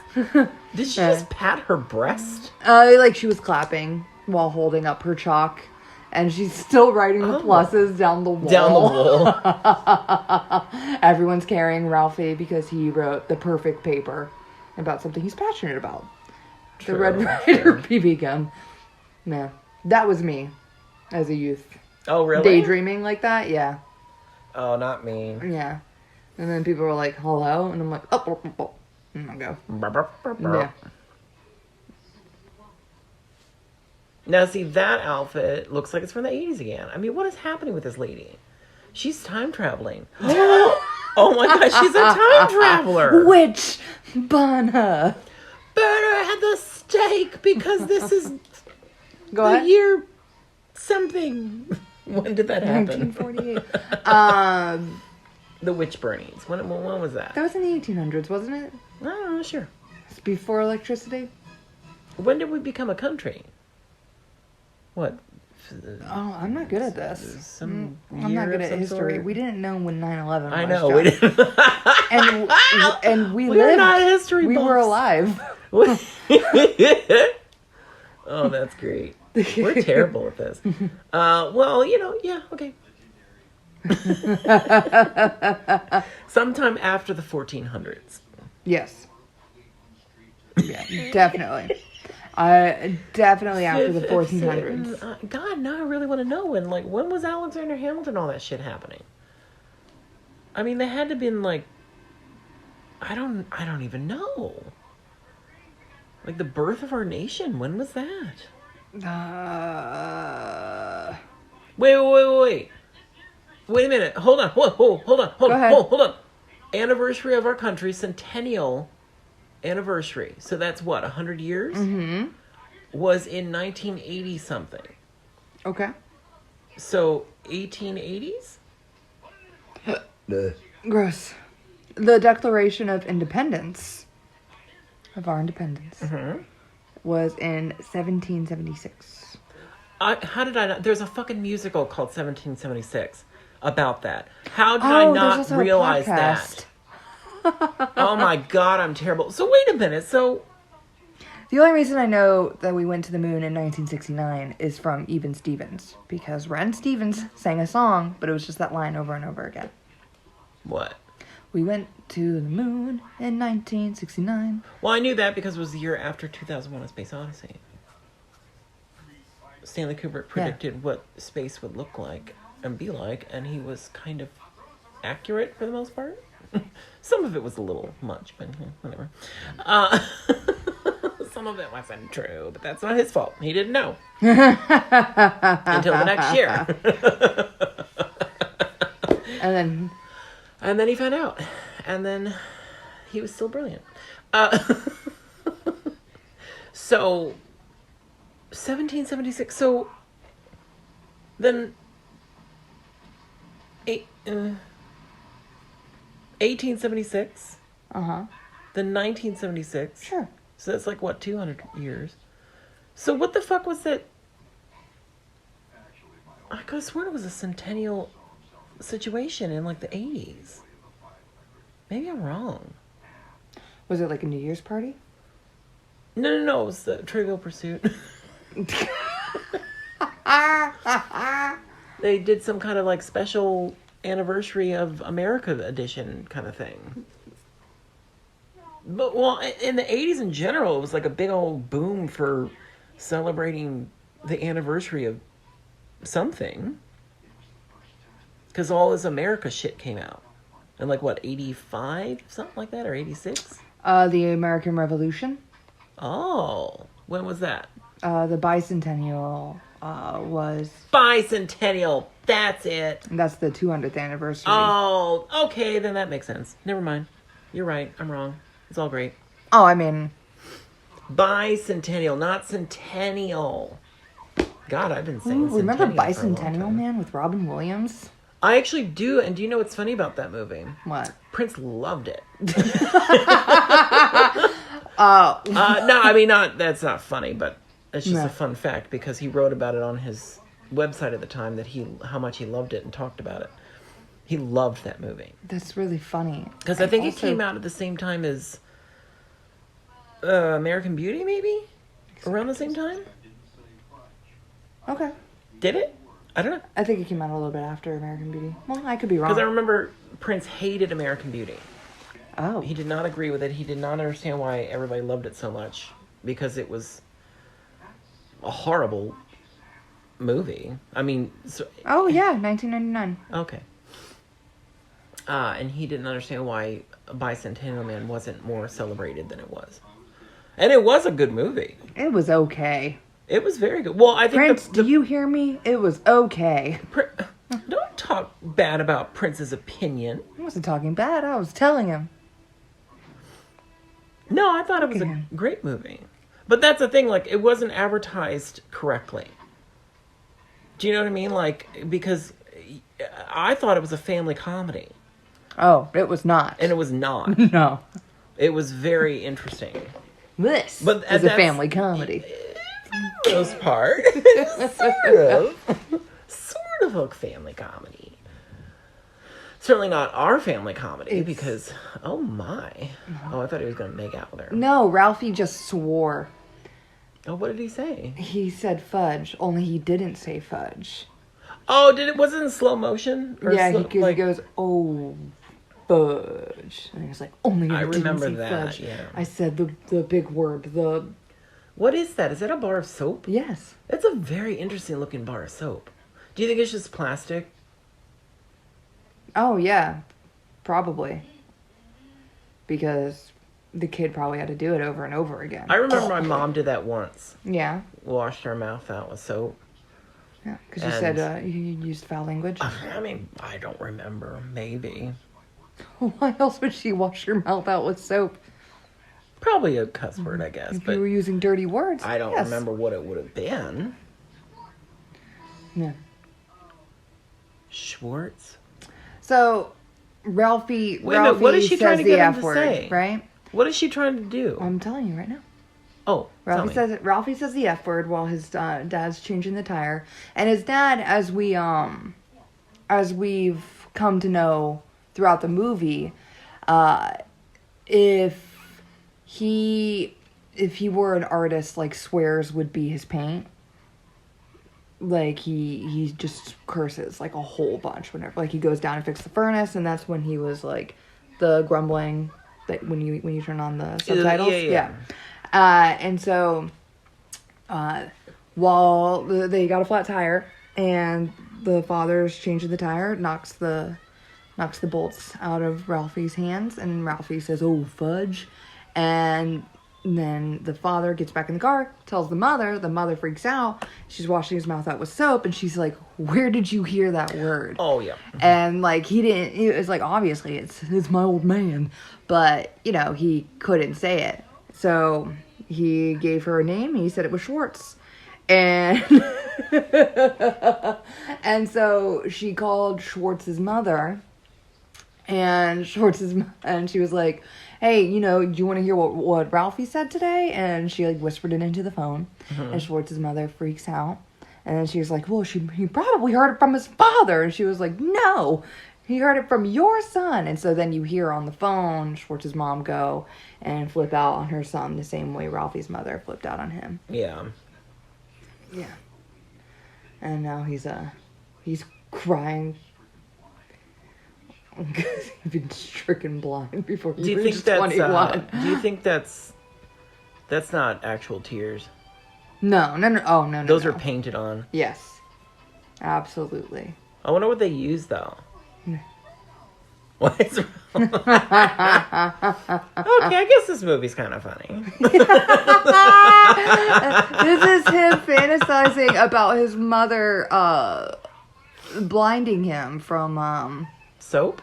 Did she just pat her breast? Like she was clapping while holding up her chalk. And she's still writing the pluses down the wall. Down the wall. Everyone's carrying Ralphie because he wrote the perfect paper about something he's passionate about. True, The Red Ryder BB gun. No, that was me as a youth. Oh, really? Daydreaming like that, yeah. Oh, not me. Yeah. And then people were like, hello? And I'm like, oh. And I'll go. Yeah. Now, see, that outfit looks like it's from the 80s again. I mean, what is happening with this lady? She's time traveling. Oh my gosh, she's a time traveler. Witch Bunna. Better have the steak because this is Go the ahead. year something. When did that happen? 1948. The witch burnings. When was that? That was in the 1800s, wasn't it? I don't know, sure. It's before electricity. When did we become a country? What? Oh, I'm not good at this. Some I'm year not good of at some history. sort? We didn't know when 9/11 was. I know. John. We didn't. and we We're lived. not history We buffs. were alive. Oh, that's great. We're terrible at this. Well, yeah, okay. Sometime after the 1400s. Yes. Yeah, definitely. Definitely after the 1400s. God, now I really want to know when was Alexander Hamilton, all that shit happening? I mean, they had to been like, I don't even know. Like the birth of our nation, when was that? Wait. Wait a minute. Hold on. Hold on. Anniversary of our country, centennial anniversary. So that's what, 100 years? Mm-hmm. Was in 1980 something. Okay. So 1880s? Gross. The Declaration of Independence, of our independence, was in 1776. How did I not? There's a fucking musical called 1776 about that. How did I not realize that? Oh my God, I'm terrible. So wait a minute. So the only reason I know that we went to the moon in 1969 is from Even Stevens, because Ren Stevens sang a song, but it was just that line over and over again. what? We went to the moon in 1969. Well, I knew that because it was the year after 2001: A Space Odyssey. Stanley Kubrick predicted what space would look like and be like, and he was kind of accurate for the most part. Some of it was a little much, but whatever. Some of it wasn't true, but that's not his fault. He didn't know. Until the next year. And then he found out. And then he was still brilliant. So, 1776. So, then 1876. Uh-huh. Then 1976. Sure. So that's like, what, 200 years? So what the fuck was that? I could have sworn it was a centennial situation in like the 80s. Maybe I'm wrong. Was it like a New Year's party? No. It was the Trivial Pursuit. They did some kind of like special anniversary of America edition kind of thing. But, well, in the 80s in general, it was like a big old boom for celebrating the anniversary of something. Because all this America shit came out. In like, what, 85? Something like that, or 86? The American Revolution. Oh, when was that? The bicentennial was... Bicentennial, that's it. That's the 200th anniversary. Oh, okay, then that makes sense. Never mind. You're right, I'm wrong. It's all great. Oh, I mean... Bicentennial, not centennial. God, I've been saying Ooh, remember centennial for a long Bicentennial time. Man with Robin Williams? I actually do, and do you know what's funny about that movie? What? Prince loved it. Oh. No, I mean, that's not funny, but it's just No. a fun fact because he wrote about it on his website at the time how much he loved it and talked about it. He loved that movie. That's really funny. Because I think it came out at the same time as American Beauty, maybe? Around the same time? Okay. Did it? I don't know. I think it came out a little bit after American Beauty. Well, I could be wrong. Because I remember Prince hated American Beauty. Oh. He did not agree with it. He did not understand why everybody loved it so much. Because it was a horrible movie. I mean... Oh, yeah, 1999. Okay. And he didn't understand why Bicentennial Man wasn't more celebrated than it was. And it was a good movie. It was okay. It was very good. Well, I think Prince, do you hear me? It was okay. Don't talk bad about Prince's opinion. I wasn't talking bad. I was telling him. No, I thought it was a great movie. But that's the thing, like, it wasn't advertised correctly. Do you know what I mean? Like, because I thought it was a family comedy. Oh, it was not. And it was not. No. It was very interesting. This But is a family comedy. For the most part. Sort of a family comedy. Certainly not our family comedy because, oh my. Oh, I thought he was going to make out with her. No, Ralphie just swore. Oh, what did he say? He said fudge, only he didn't say fudge. Oh, was it in slow motion? Or Yeah, he goes, oh, fudge. And he was like, only I remember didn't say that, fudge. yeah. I said the big word, What is that? Is that a bar of soap? Yes. It's a very interesting looking bar of soap. Do you think it's just plastic? Oh, yeah. Probably. Because the kid probably had to do it over and over again. I remember my mom did that once. Yeah. Washed her mouth out with soap. Yeah, because you said you used foul language. I mean, I don't remember. Maybe. Why else would she wash your mouth out with soap? Probably a cuss word, I guess. If But you were using dirty words. I don't yes. remember what it would have been. Yeah. Schwartz? So, Ralphie Wait a minute, what is she says trying to the get him F to word, say? right? What is she trying to do? I'm telling you right now. Oh, Ralphie says the F word while his dad's changing the tire, and his dad, as we've come to know throughout the movie, if he were an artist, like swears would be his paint. Like he just curses like a whole bunch whenever, like he goes down and fixes the furnace, and that's when he was like the grumbling that when you turn on the subtitles, yeah. And so, while they got a flat tire, and the father's changing the tire, knocks the bolts out of Ralphie's hands, and Ralphie says, "Oh, fudge," and then the father gets back in the car, tells the mother freaks out, she's washing his mouth out with soap, and she's like, "Where did you hear that word?" Oh, yeah. And like it was like, obviously it's my old man, but you know, he couldn't say it. So he gave her a name. He said it was Schwartz. And and so she called Schwartz's mother, and she was like, "Hey, you know, do you want to hear what Ralphie said today?" And she like whispered it into the phone, and Schwartz's mother freaks out, And then she was like, well, he probably heard it from his father. And she was like, no, he heard it from your son. And so then you hear on the phone Schwartz's mom go and flip out on her son the same way Ralphie's mother flipped out on him. Yeah. Yeah. And now he's crying because he'd been stricken blind before he reached 21. Do you think that's not actual tears? No. Oh, no. Those are painted on. Yes. Absolutely. I wonder what they use, though. What is wrong? Okay, I guess this movie's kind of funny. This is him fantasizing about his mother blinding him from soap.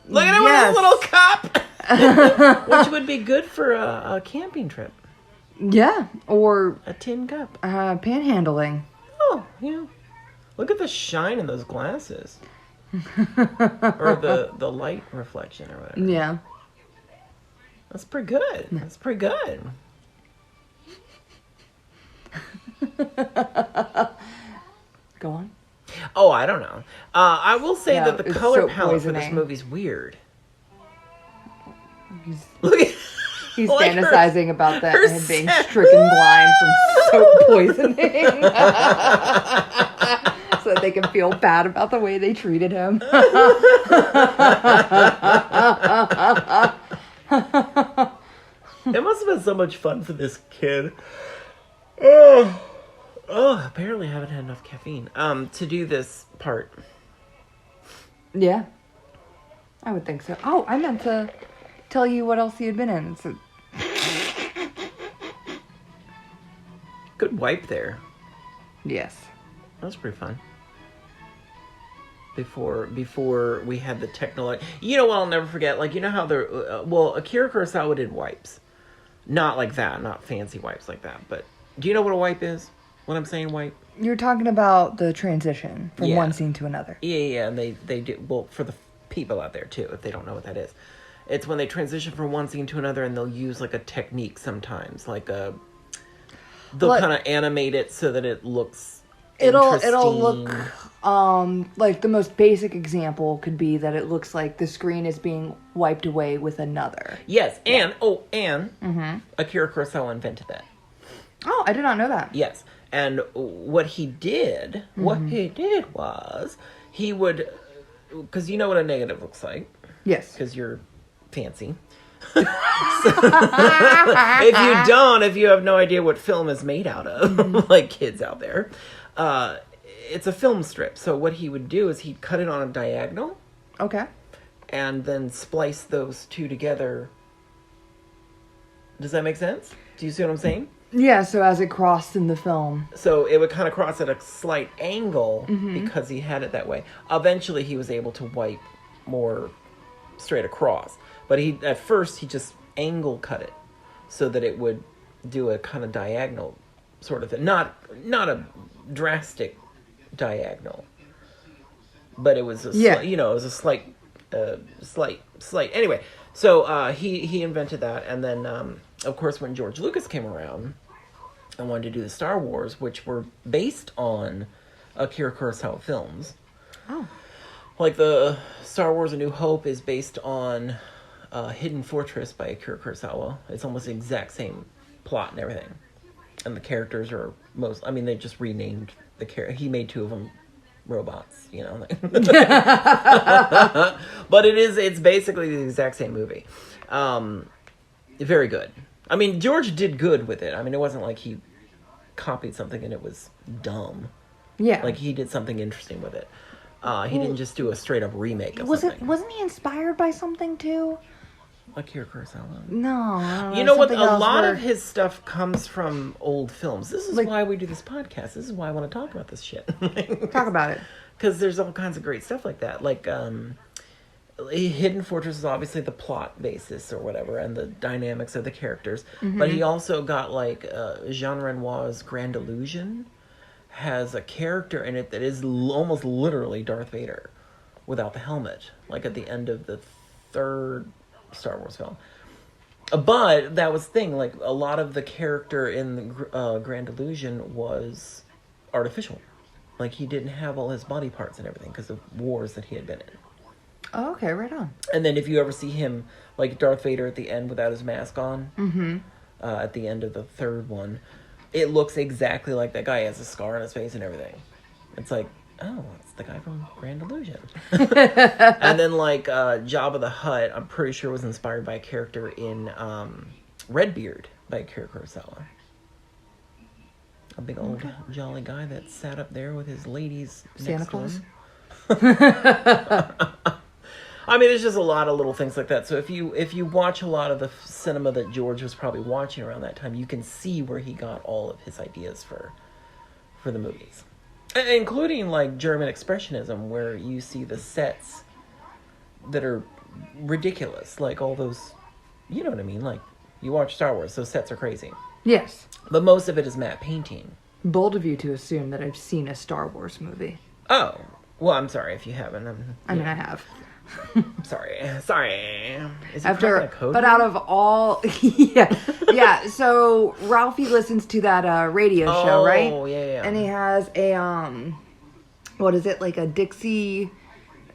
Look at him with his little cup, which would be good for a camping trip. Yeah, or a tin cup. Panhandling. Oh, yeah. Look at the shine in those glasses. Or the light reflection or whatever. Yeah. That's pretty good. That's pretty good. Go on. Oh, I don't know. I will say that the color soap palette poisoning. for this movie's weird. Look at... He's like fantasizing about that and being stricken blind from soap poisoning. So that they can feel bad about the way they treated him. It must have been so much fun for this kid. Oh, apparently I haven't had enough caffeine. To do this part. Yeah. I would think so. Oh, I meant to tell you what else he had been in. So... Good wipe there. Yes. That was pretty fun. Before we had the technology. You know what I'll never forget? Like, you know how Akira Kurosawa did wipes. Not like that. Not fancy wipes like that. But do you know what a wipe is? When I'm saying wipe? You're talking about the transition from one scene to another. Yeah. And they do... Well, for the people out there, too, if they don't know what that is. It's when they transition from one scene to another and they'll use, like, a technique sometimes. Like a... They'll kind of animate it so that it looks It'll look... like the most basic example could be that it looks like the screen is being wiped away with another. Yes, and Akira Kurosawa invented that. Oh, I did not know that. Yes, and what he did was he would, because you know what a negative looks like. Yes, because you're fancy. If you have no idea what film is made out of, like kids out there, it's a film strip. So what he would do is he'd cut it on a diagonal. Okay. And then splice those two together. Does that make sense? Do you see what I'm saying? Yeah, so as it crossed in the film. So it would kind of cross at a slight angle because he had it that way. Eventually he was able to wipe more straight across. But at first he just angle cut it so that it would do a kind of diagonal sort of thing. Not a drastic diagonal, but it was a slight. Anyway, so he invented that, and then of course when George Lucas came around and wanted to do the Star Wars, which were based on Akira Kurosawa films. Oh, like the Star Wars: A New Hope is based on Hidden Fortress by Akira Kurosawa. It's almost the exact same plot and everything. And the characters are they just renamed the character. He made two of them robots, you know. But it's basically the exact same movie. Very good. I mean, George did good with it. I mean, it wasn't like he copied something and it was dumb. Yeah. Like, he did something interesting with it. He didn't just do a straight-up remake of something. Wasn't he inspired by something, too? Akira Kurosawa? No. You know what? A lot of his stuff comes from old films. This is why we do this podcast. This is why I want to talk about this shit. Talk about it. Because there's all kinds of great stuff like that. Like, Hidden Fortress is obviously the plot basis or whatever, and the dynamics of the characters. Mm-hmm. But he also got, like, Jean Renoir's Grand Illusion has a character in it that is almost literally Darth Vader without the helmet. Like, at the end of the third Star Wars film. But that was the thing. Like, a lot of the character in the Grand Illusion was artificial. Like, he didn't have all his body parts and everything because of wars that he had been in. Oh, okay, right on. And then if you ever see him, like Darth Vader at the end without his mask on, at the end of the third one, it looks exactly like that guy. He has a scar on his face and everything. It's like, oh, it's the guy from Grand Illusion. And then, like, Jabba the Hutt, I'm pretty sure was inspired by a character in Redbeard by Akira Kurosawa. A big old jolly guy that sat up there with his ladies Santa next Claus? to him. I mean, there's just a lot of little things like that. So if you watch a lot of the cinema that George was probably watching around that time, you can see where he got all of his ideas for the movies. Including, like, German Expressionism, where you see the sets that are ridiculous. Like, all those... You know what I mean? Like, you watch Star Wars, those sets are crazy. Yes. But most of it is matte painting. Bold of you to assume that I've seen a Star Wars movie. Oh. Well, I'm sorry if you haven't. I mean, I have. Sorry. Is it After, a code but name? out of all, yeah. So Ralphie listens to that radio show, right? Oh, yeah. And he has a what is it, like a Dixie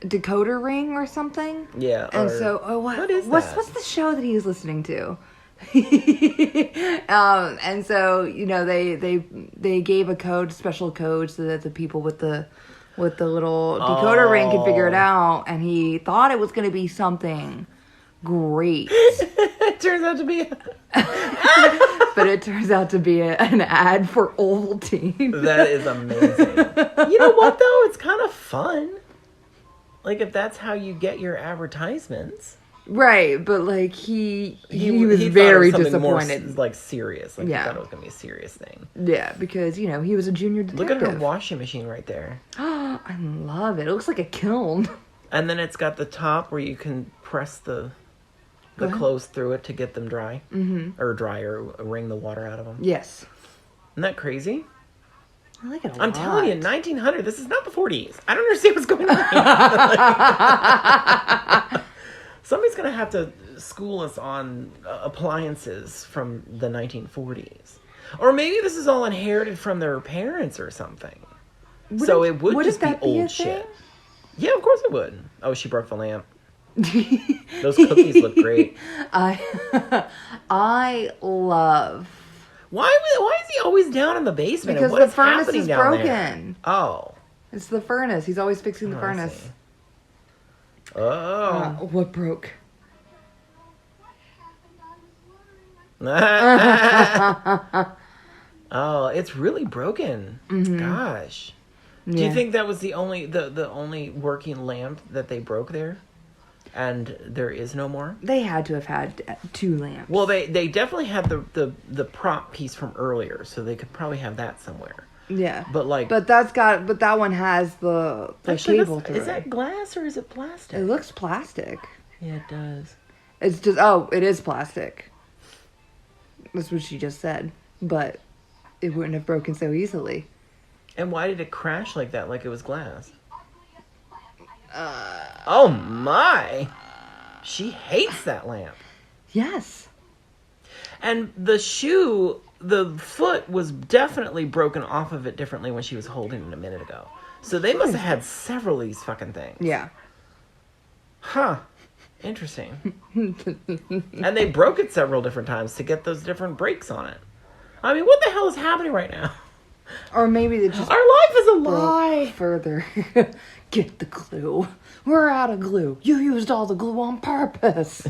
decoder ring or something? Yeah. And so, what is what's that? what's the show that he was listening to? And so, you know, they gave a special code, so that the people with the little decoder ring could figure it out, and he thought it was going to be something great. It turns out to be... But it turns out to be an ad for Ovaltine. That is amazing. You know what, though? It's kind of fun. Like, if that's how you get your advertisements. Right, but like he was thought very it was something disappointed. More, like, serious. Like, Yeah. he thought it was going to be a serious thing. Yeah, because, you know, he was a junior detective. Look at her washing machine right there. I love it. It looks like a kiln. And then it's got the top where you can press the Go ahead. clothes through it to get them dry. Mm-hmm. Or dry, or wring the water out of them. Yes. Isn't that crazy? I like it a lot. I'm telling you, 1900, this is not the 40s. I don't understand what's going on. Somebody's going to have to school us on appliances from the 1940s. Or maybe this is all inherited from their parents or something. So it would just be that be a old shit. thing? Yeah, of course it would. Oh, she broke the lamp. Those cookies look great. I love... Why is he always down in the basement? Because and what the is furnace happening is down broken. there? Oh. It's the furnace. He's always fixing the I furnace. see. Oh. What broke? Oh, it's really broken. Mm-hmm. Gosh. Yeah. Do you think that was the only working lamp that they broke there? And there is no more? They had to have had 2 lamps. Well, they definitely had the prop piece from earlier, so they could probably have that somewhere. Yeah. But that one has the Actually, cable through is it. that glass or is it plastic? It looks plastic. Yeah, it does. It's just, it is plastic. That's what she just said. But it wouldn't have broken so easily. And why did it crash like that, like it was glass? Oh my! She hates that lamp. Yes. And the shoe, the foot was definitely broken off of it differently when she was holding it a minute ago. So they must have had several of these fucking things. Yeah. Huh. Interesting. And they broke it several different times to get those different breaks on it. I mean, what the hell is happening right now? Or maybe they just Our life is a broke lie. further. Get the glue. We're out of glue. You used all the glue on purpose.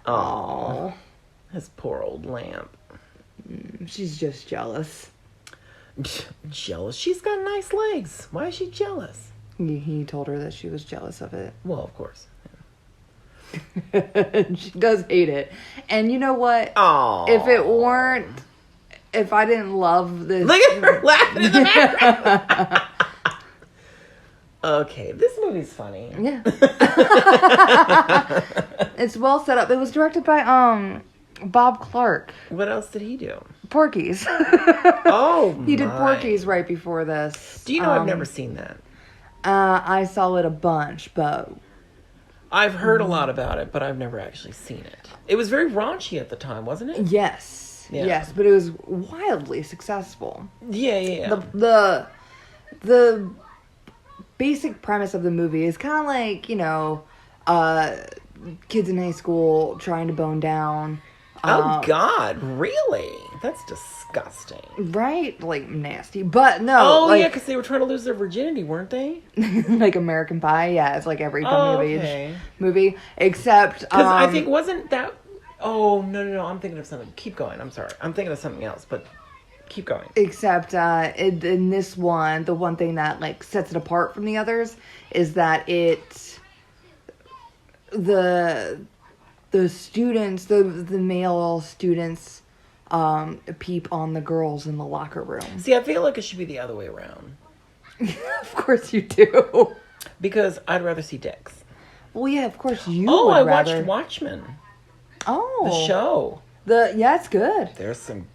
Oh, his poor old lamp. She's just jealous. Jealous? She's got nice legs. Why is she jealous? He told her that she was jealous of it. Well, of course. She does hate it. And you know what? Oh, If I didn't love this... look at her laughing in the background. Okay, this movie's funny. Yeah. It's well set up. It was directed by Bob Clark. What else did he do? Porky's. Oh, He did my. Porky's right before this. Do you know I've never seen that? I saw it a bunch, but I've heard a lot about it, but I've never actually seen it. It was very raunchy at the time, wasn't it? Yes. Yeah. Yes, but it was wildly successful. Yeah. The basic premise of the movie is kind of like, kids in high school trying to bone down. Oh, God, really? That's disgusting. Right? Like, nasty. But no. Oh, like, yeah, because they were trying to lose their virginity, weren't they? like American Pie, yeah. It's like every coming of age movie. Except... Because I think, wasn't that... Oh, no. I'm thinking of something. Keep going. I'm sorry. I'm thinking of something else, but keep going. Except in this one, the one thing that, like, sets it apart from the others is that the students, the male students, peep on the girls in the locker room. See, I feel like it should be the other way around. Of course you do. Because I'd rather see dicks. Well, yeah, of course you would would watched rather. Watchmen. Oh. The show. Yeah, it's good. There's some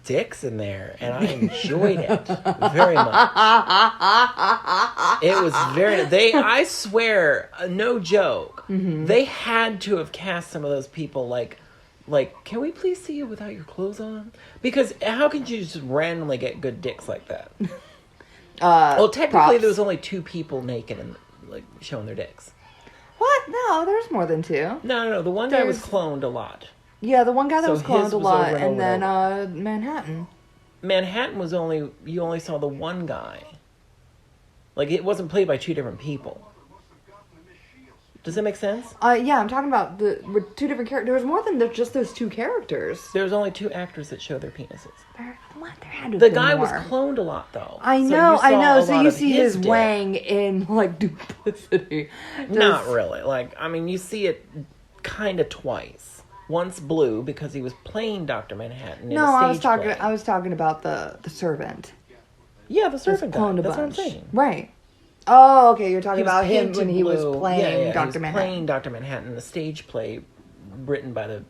dicks in there, and I enjoyed it very much. It was I swear, no joke, they had to have cast some of those people like, can we please see you without your clothes on? Because how could you just randomly get good dicks like that? Well, technically there was only 2 people naked and, like, showing their dicks. What? No, there's more than 2. No, the one guy was cloned a lot. Yeah, the one guy that was cloned a lot, and then over. Manhattan. Manhattan was you only saw the one guy. Like, it wasn't played by 2 different people. Does that make sense? Yeah, I'm talking about with 2 different characters. There was more than just those 2 characters. There was only 2 actors that show their penises. There had to The have guy been was more. cloned a lot, though. I know. So you see his wang in, like, duplicity. Not really. Like, I mean, you see it kind of twice. Once blue because he was playing Dr. Manhattan in a stage play. I was talking about the servant. Yeah, the servant guy. Cloned a That's bunch. what I'm saying. Right. Oh, okay. You're talking about him when he was blue. playing Dr. He was Manhattan. playing Dr. Manhattan in a stage play written by the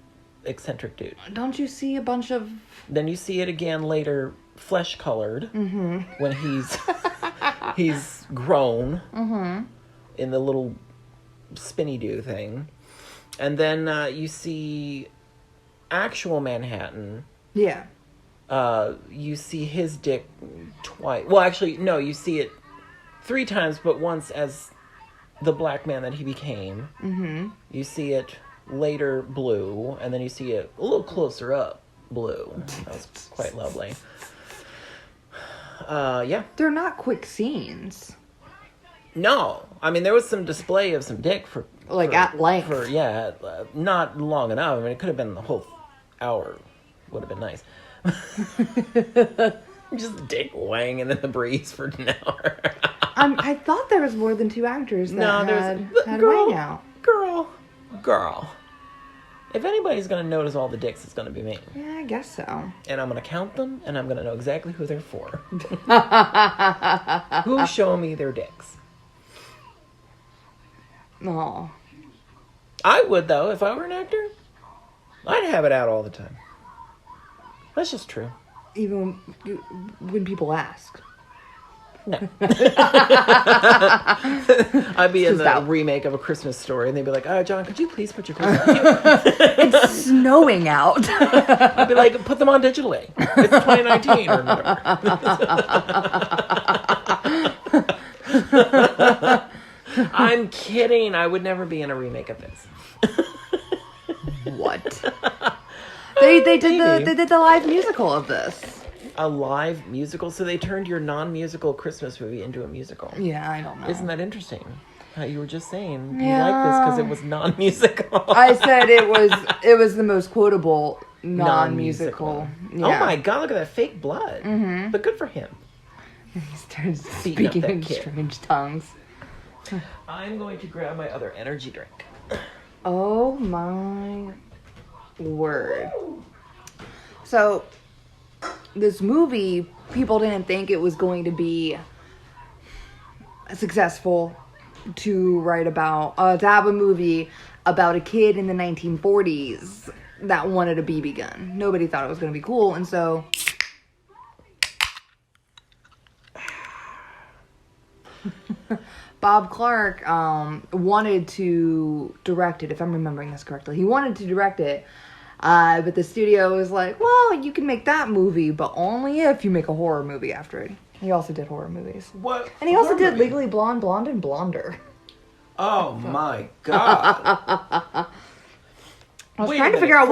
eccentric dude. Don't you see a bunch of... Then you see it again later, flesh colored, when he's grown in the little spinny do thing. And then you see actual Manhattan. Yeah. You see his dick twice. Well, actually, no, you see it 3 times, but once as the black man that he became. Mm-hmm. You see it later blue, and then you see it a little closer up blue. That was quite lovely. Yeah. They're not quick scenes. No. I mean, there was some display of some dick at length. Not long enough. I mean, it could have been the whole hour. Would have been nice. Just dick wanging in the breeze for an hour. I thought there was more than 2 actors that had wang out. Girl. If anybody's going to notice all the dicks, it's going to be me. Yeah, I guess so. And I'm going to count them, and I'm going to know exactly who they're for. Who's showing me their dicks? Oh. I would, though, if I were an actor. I'd have it out all the time. That's just true. Even when people ask. No. I'd be in the remake of A Christmas Story, and they'd be like, John, could you please put your clothes on? It's snowing out. I'd be like, put them on digitally. It's 2019 or whatever. I'm kidding. I would never be in a remake of this. What? They did the live musical of this. A live musical? So they turned your non-musical Christmas movie into a musical. Yeah, I don't know. Isn't that interesting? How you were just saying you like this because it was non-musical. I said it was the most quotable non-musical. Yeah. Oh my God! Look at that fake blood. Mm-hmm. But good for him. He started speaking in strange tongues. I'm going to grab my other energy drink. Oh my word! So. This movie, people didn't think it was going to be successful to write about, to have a movie about a kid in the 1940s that wanted a BB gun. Nobody thought it was going to be cool, and so... Bob Clark wanted to direct it, if I'm remembering this correctly. He wanted to direct it, but the studio was like, well, you can make that movie, but only if you make a horror movie after it. He also did horror movies. What? And he also did Legally Blonde, Blonde, and Blonder. Oh my god. I was trying to figure out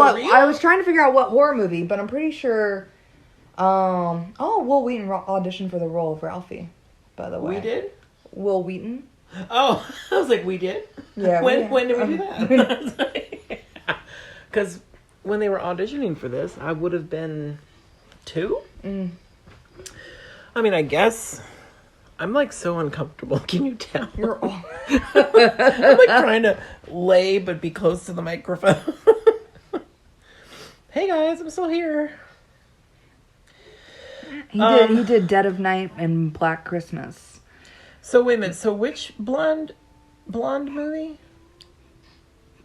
what horror movie, but I'm pretty sure. Will Wheaton auditioned for the role of Ralphie. By the way, We did. Will Wheaton. Oh, I was like, we did. Yeah. When did we do that? Because when they were auditioning for this, I would have been 2. I mean, I guess I'm like so uncomfortable. Can you tell? You're all. I'm like trying to lay but be close to the microphone. Hey guys, I'm still here. He did Dead of Night and Black Christmas. So wait a minute. So which blonde movie?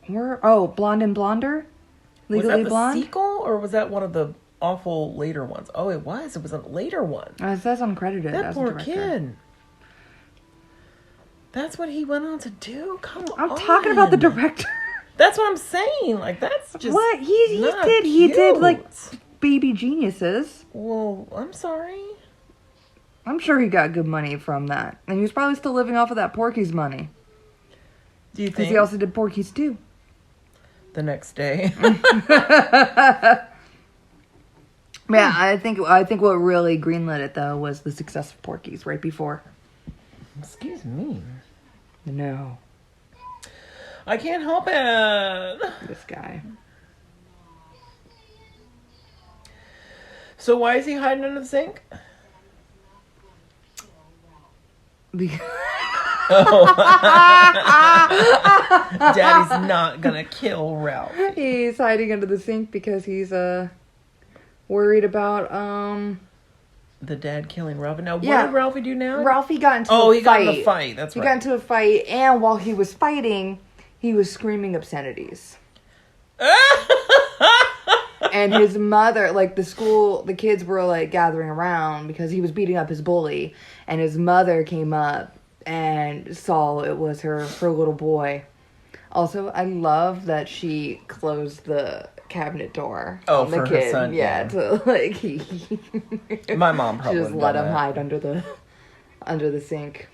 Blonde and Blonder? Legally Was that the Blonde? sequel or was that one of the awful later ones? Oh, it was. It was a later one. It says uncredited That as a poor director. kid. That's what he went on to do? Come on. I'm talking about the director. That's what I'm saying. Like, that's just What? He cute. did like Baby Geniuses. Well, I'm sorry. I'm sure he got good money from that. And he was probably still living off of that Porky's money. Do you Because think? he also did Porky's too. The next day. Yeah, I think what really greenlit it though was the success of Porky's right before. Excuse me. No. I can't help it. This guy. So why is he hiding under the sink? Daddy's not gonna kill Ralph. He's hiding under the sink because he's worried about The dad killing Ralph. Now, what Yeah. did Ralphie do now? Ralphie got into Oh, a he fight. got in a fight. That's He right. got into a fight, and while he was fighting, he was screaming obscenities. And his mother, like the kids were like gathering around because he was beating up his bully, and his mother came up and saw it was her little boy. Also, I love that she closed the cabinet door. Oh, on the for her kid. son, Yeah, yeah. to like My mom she probably just would've let done him that. hide under the sink.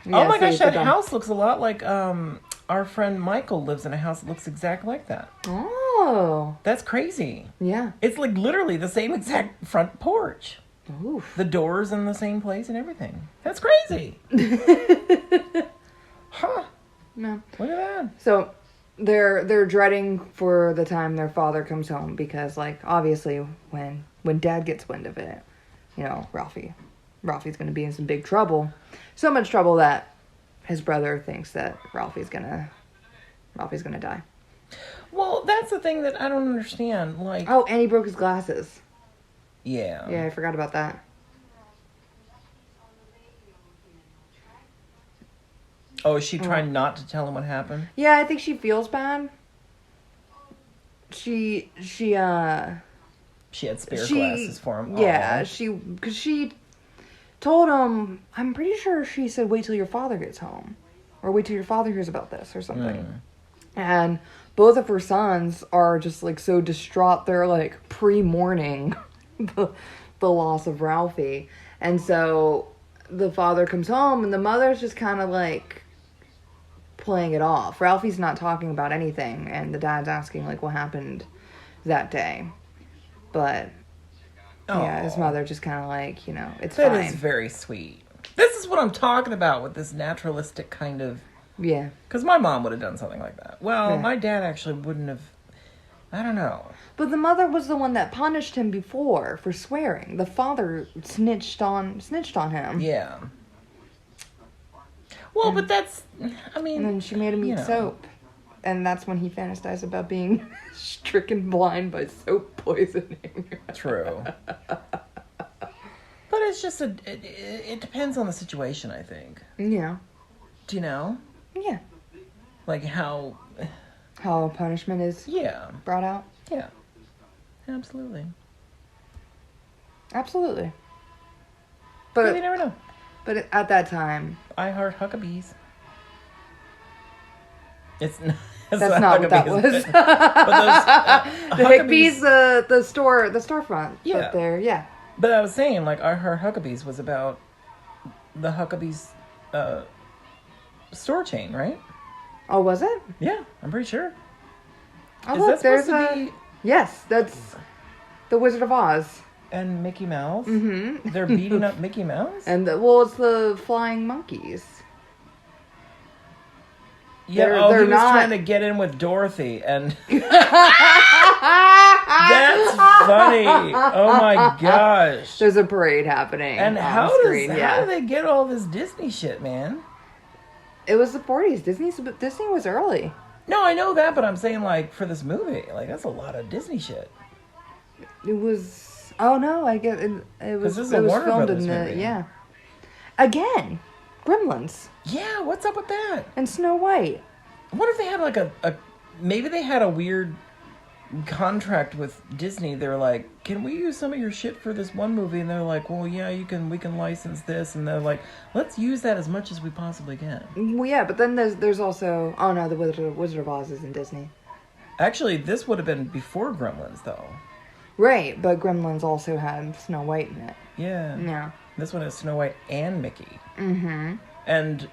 Oh Yeah, my so gosh, he's that done. house looks a lot like our friend Michael lives in a house that looks exactly like that. Oh, That's crazy. yeah. It's like literally the same exact front porch. Oof. The doors in the same place and everything. That's crazy. Huh. No. Look at that. So they're dreading for the time their father comes home because, like, obviously when Dad gets wind of it, you know, Ralphie's going to be in some big trouble. So much trouble that his brother thinks that Ralphie's gonna die. Well, that's the thing that I don't understand. Like, Oh, and he broke his glasses. yeah. Yeah, I forgot about that. Oh, is she trying not to tell him what happened? Yeah, I think she feels bad. She She had spare glasses for him. Yeah, Aw. because she told him, I'm pretty sure she said, wait till your father gets home. Or wait till your father hears about this or something. And both of her sons are just like so distraught. They're like pre-mourning the loss of Ralphie. And so the father comes home and the mother's just kind of like playing it off. Ralphie's not talking about anything. And the dad's asking like what happened that day. But yeah, his Aw. mother just kind of like, you know, it's That fine. is very sweet. This is what I'm talking about with this naturalistic kind of... Yeah. Because my mom would have done something like that. Well, Yeah. my dad actually wouldn't have... I don't know. But the mother was the one that punished him before for swearing. The father snitched on him. Yeah. Well, but that's... I mean... And then she made him you eat know. soap. And that's when he fantasized about being stricken blind by soap poisoning. True. But it's just it depends on the situation, I think. Yeah. Do you know? Yeah. Like how... How punishment is Yeah. brought out. Yeah. Absolutely. But But you never know. at that time, I heart Huckabees. It's not, it's That's not what that was. But those The Hickeys, the storefront. Yeah. Up there, yeah. But I was saying, like, her Huckabees was about the Huckabees store chain, right? Oh, was it? Yeah, I'm pretty sure. Oh, Is look, that there's supposed to be... Yes, that's the Wizard of Oz. And Mickey Mouse? Mm-hmm. They're beating up Mickey Mouse? And, it's the flying monkeys. Yeah, they're he was not... trying to get in with Dorothy, and... That's funny. Oh my gosh. There's a parade happening And on how screen. how do they get all this Disney shit, man? It was the 40s. Disney was early. No, I know that, but I'm saying, like, for this movie, like, that's a lot of Disney shit. It was... Oh, no, I get it. It was, this is it a was Warner filmed Brothers in the... movie. Yeah. Again. Gremlins. Yeah, what's up with that? And Snow White. What if they had, like, a maybe they had a weird contract with Disney. They're like, can we use some of your shit for this one movie? And they're like, well, yeah, we can license this. And they're like, let's use that as much as we possibly can. Well, yeah, but then there's also... Oh, no, the Wizard of Oz is in Disney. Actually, this would have been before Gremlins, though. Right, but Gremlins also had Snow White in it. Yeah. Yeah. This one has Snow White and Mickey. Mm-hmm. And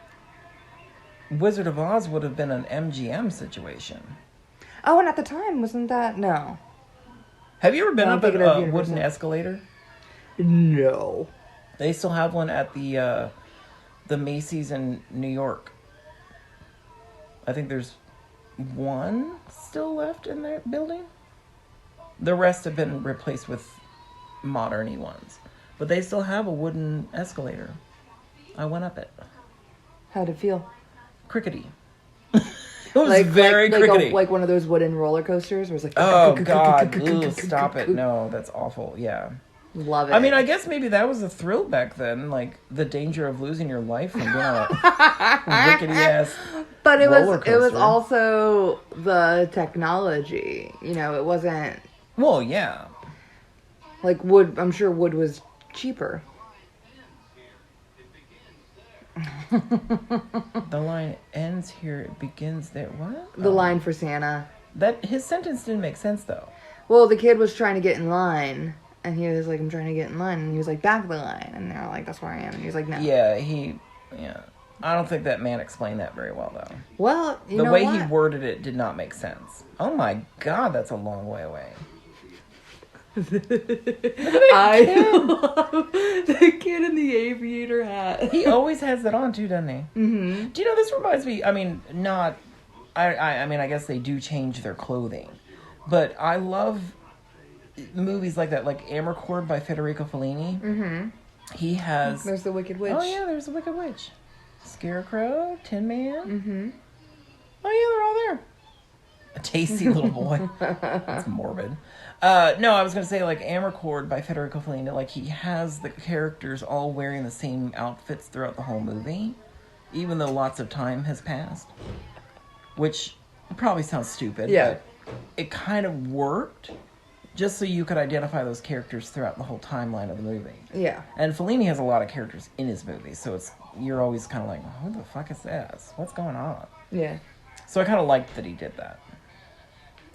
Wizard of Oz would have been an MGM situation. Oh, and at the time, wasn't that... No. Have you ever been No, up I'm at thinking of a Universal. wooden escalator? No. They still have one at the Macy's in New York. I think there's one still left in that building. The rest have been replaced with modern-y ones. But they still have a wooden escalator. I went up it. How'd it feel? Crickety. It was very crickety. Like one of those wooden roller coasters where it's like... Oh, God. Ugh, stop it. No, that's awful. Yeah. Love it. I mean, I guess maybe that was a thrill back then. Like, the danger of losing your life from being on a rickety-ass But it roller was coaster. also the technology. You know, it wasn't... Well, yeah. Like wood... I'm sure wood was cheaper. The line ends here, it begins there. What? The line for Santa. That his sentence didn't make sense, though. Well, the kid was trying to get in line. And he was like, I'm trying to get in line. And he was like, back the line. And they're like, that's where I am. And he was like, no. Yeah, I don't think that man explained that very well, though. Well, you the know way what? he worded it did not make sense. Oh my God, that's a long way away. I love the kid in the aviator hat. He always has that on too, doesn't he? Mm-hmm. Do you know, this reminds me, I mean, not, I mean, I guess they do change their clothing, but I love movies like that, like Amarcord by Federico Fellini. Mm-hmm. He has... There's the Wicked Witch. Oh yeah, there's the Wicked Witch. Scarecrow, Tin Man. Mm-hmm. Oh yeah, they're all there. A tasty little boy. That's morbid. No, I was going to say, like, Amarcord by Federico Fellini, like, he has the characters all wearing the same outfits throughout the whole movie, even though lots of time has passed. Which probably sounds stupid, Yeah. but it kind of worked, just so you could identify those characters throughout the whole timeline of the movie. Yeah. And Fellini has a lot of characters in his movies, so you're always kind of like, who the fuck is this? What's going on? Yeah. So I kind of liked that he did that.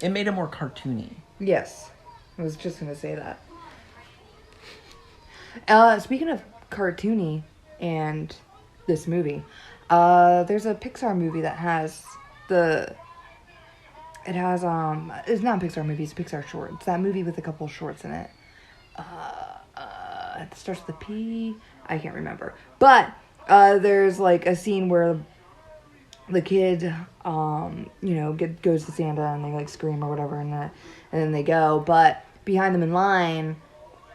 It made it more cartoony. Yes. I was just going to say that. Speaking of cartoony and this movie, there's a Pixar movie that has it's not a Pixar movie, it's a Pixar short. It's that movie with a couple of shorts in it. It starts with a P. I can't remember. But there's like a scene where the kid, goes to Santa and they like scream or whatever, and then they go. But behind them in line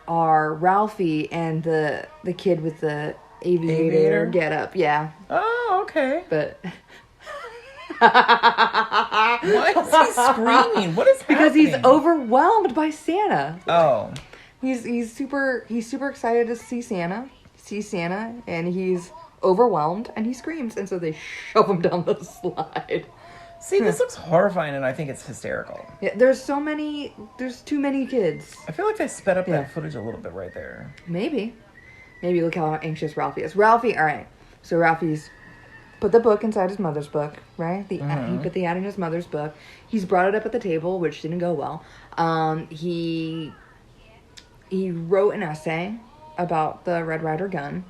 are Ralphie and the kid with the aviator get up. Yeah. Oh, okay. But why is he screaming? What is because happening? he's overwhelmed by Santa. Oh. He's super excited to see Santa, and he's overwhelmed and he screams, and so they shove him down the slide. See, this looks horrifying, and I think it's hysterical. Yeah, there's too many kids. I feel like they sped up that footage a little bit right there. Maybe look how anxious Ralphie is. Alright, so Ralphie's put the book inside his mother's book, right? He put the ad in his mother's book. He's brought it up at the table, which didn't go well. He wrote an essay about the Red Ryder gun,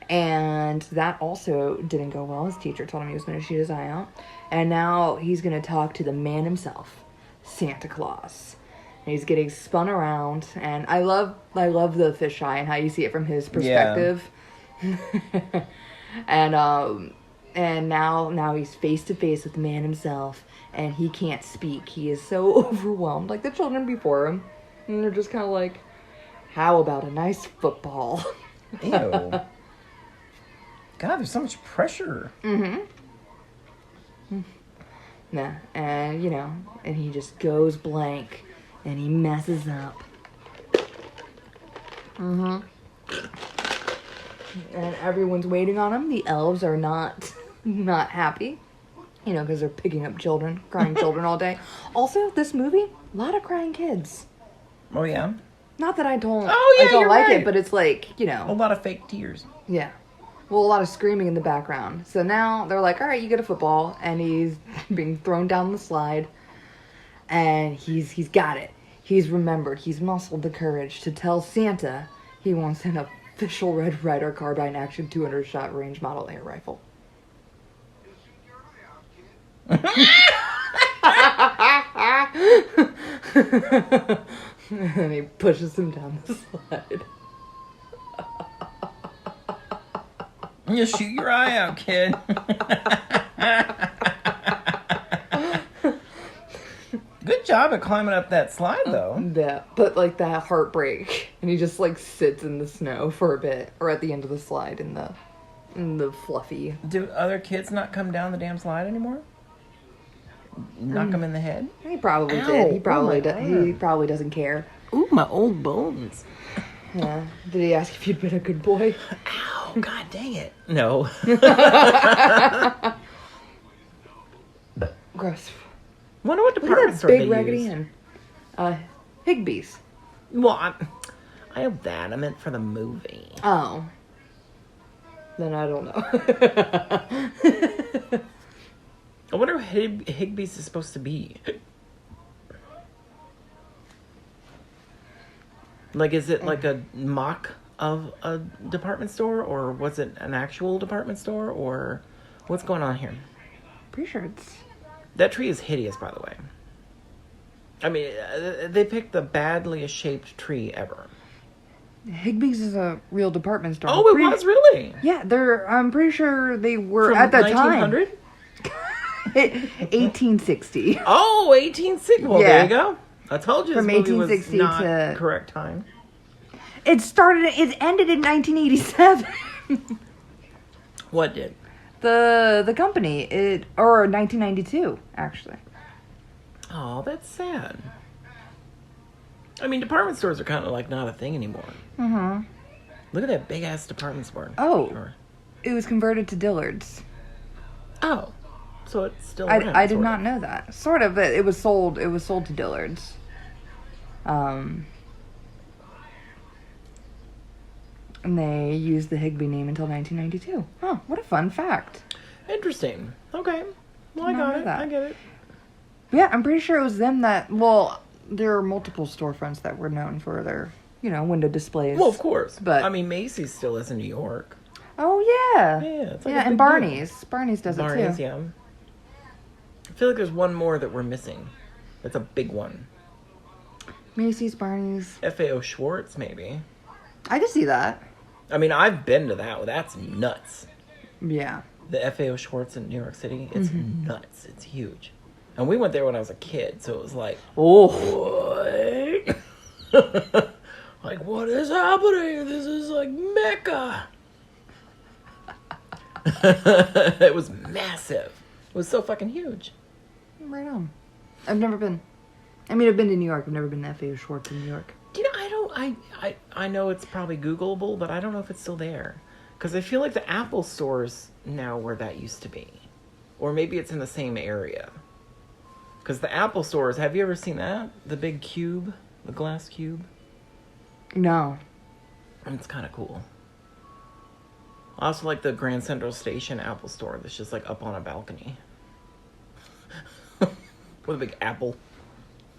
and that also didn't go well. His teacher told him he was going to shoot his eye out. And now he's going to talk to the man himself, Santa Claus. And he's getting spun around, and I love the fisheye and how you see it from his perspective. Yeah. and now he's face to face with the man himself, and he can't speak. He is so overwhelmed, like the children before him, and they're just kind of like, "How about a nice football?" Ew. God, there's so much pressure. Nah, and and he just goes blank, and he messes up. And everyone's waiting on him. The elves are not happy, because they're picking up crying children all day. Also, this movie, a lot of crying kids. Oh yeah. Not that I don't. You're like right. it, but it's like a lot of fake tears. Yeah. Well, a lot of screaming in the background. So now they're like, all right, you get a football. And he's being thrown down the slide. And he's got it. He's remembered. He's muscled the courage to tell Santa he wants an official Red Ryder carbine action 200-shot range model air rifle. And he pushes him down the slide. You shoot your eye out, kid. Good job at climbing up that slide, though. Yeah, but like that heartbreak, and he just like sits in the snow for a bit, or at the end of the slide in the fluffy. Do other kids not come down the damn slide anymore? Knock him in the head? He probably Ow, did. He probably He arm. probably doesn't care. Ooh, my old bones. Yeah. Did he ask if you'd been a good boy? Ow, god dang it. No. Gross. Wonder what Look department at that store big they Raggedy use. Ann. Higbee's. Well, I have that. I meant for the movie. Oh. Then I don't know. I wonder what Higbee's is supposed to be. Like, is it like a mock of a department store, or was it an actual department store, or what's going on here? Pretty sure it's... That tree is hideous, by the way. I mean, they picked the badliest shaped tree ever. Higbee's is a real department store. Oh, it was really? Yeah, I'm pretty sure they were From at that 1900? time. 1860. Oh, 1860. Well, Yeah. there you go. I told you this From movie 1860 was not to- correct time. It ended in 1987. What did? The company, or 1992, actually. Oh, that's sad. I mean, department stores are kind of like not a thing anymore. Mm-hmm. Look at that big ass department store. Oh. Sure. It was converted to Dillard's. Oh, so it's still around, I did sort not of. know that. Sort of, but it was sold to Dillard's. And they used the Higbee name until 1992. Oh, what a fun fact. Interesting. Okay. Well, I Did not got know it. that. I get it. Yeah, I'm pretty sure it was them that... Well, there are multiple storefronts that were known for their, window displays. Well, of course. But- I mean, Macy's still is in New York. Oh, yeah. Yeah, it's like a yeah, and big Barney's. Barney's does Barney's, it, too. yeah. I feel like there's one more that we're missing. That's a big one. Macy's, Barney's. FAO Schwartz, maybe. I can see that. I mean, I've been to that. That's nuts. Yeah. The FAO Schwartz in New York City, it's nuts. It's huge. And we went there when I was a kid, so it was like, Oh. what? Like, what is happening? This is like Mecca. It was massive. It was so fucking huge. Right on. I've never been. I mean, I've been to New York. I've never been to FAO Schwartz in New York. You know, I know it's probably Googleable, but I don't know if it's still there. Because I feel like the Apple store's now where that used to be. Or maybe it's in the same area. Because the Apple stores, have you ever seen that? The big cube? The glass cube? No. It's kind of cool. I also like the Grand Central Station Apple store that's just like up on a balcony. With a big apple.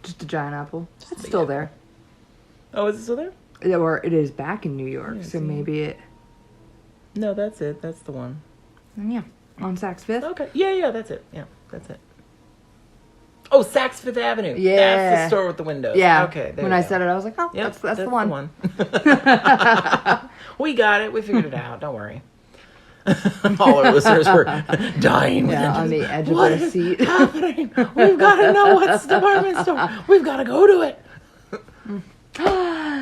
Just a giant apple. Just a It's big still apple. there. Oh, is it still there? Yeah, or it is back in New York, Yeah, so see. maybe it... No, that's it. That's the one. Yeah, on Saks Fifth. Okay. Yeah, that's it. Yeah, that's it. Oh, Saks Fifth Avenue. Yeah. That's the store with the windows. Yeah. Okay, there When you I go. said it, I was like, oh, Yep, that's the one. We got it. We figured it out. Don't worry. All our listeners were dying. Yeah, with on the interest. edge of What their is seat. happening? We've got to know what's the department store. We've got to go to it.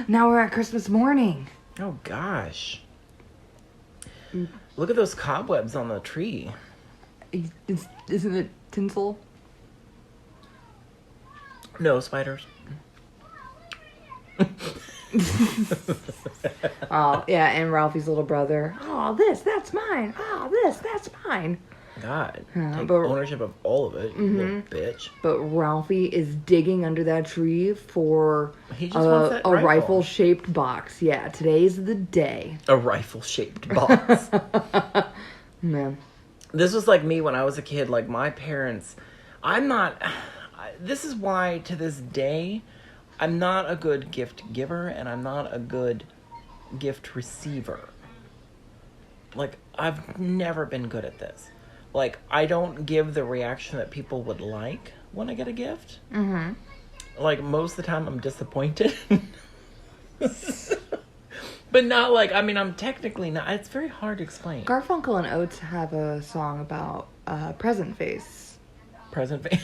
Now we're at Christmas morning. Oh, gosh. Look at those cobwebs on the tree. Isn't it tinsel? No, spiders. Oh, yeah, and Ralphie's little brother. Oh, that's mine. Oh, that's mine. God. Yeah, Take but- ownership of all of it, you little bitch. But Ralphie is digging under that tree for He just wants that a rifle. rifle-shaped box. Yeah, today's the day. A rifle-shaped box. Man. This was like me when I was a kid. Like, my parents... This is why, to this day, I'm not a good gift giver, and I'm not a good gift receiver. Like, I've never been good at this. Like, I don't give the reaction that people would like when I get a gift. Mm-hmm. Like, most of the time, I'm disappointed. But not like, I mean, I'm technically not. It's very hard to explain. Garfunkel and Oates have a song about present face. Present face.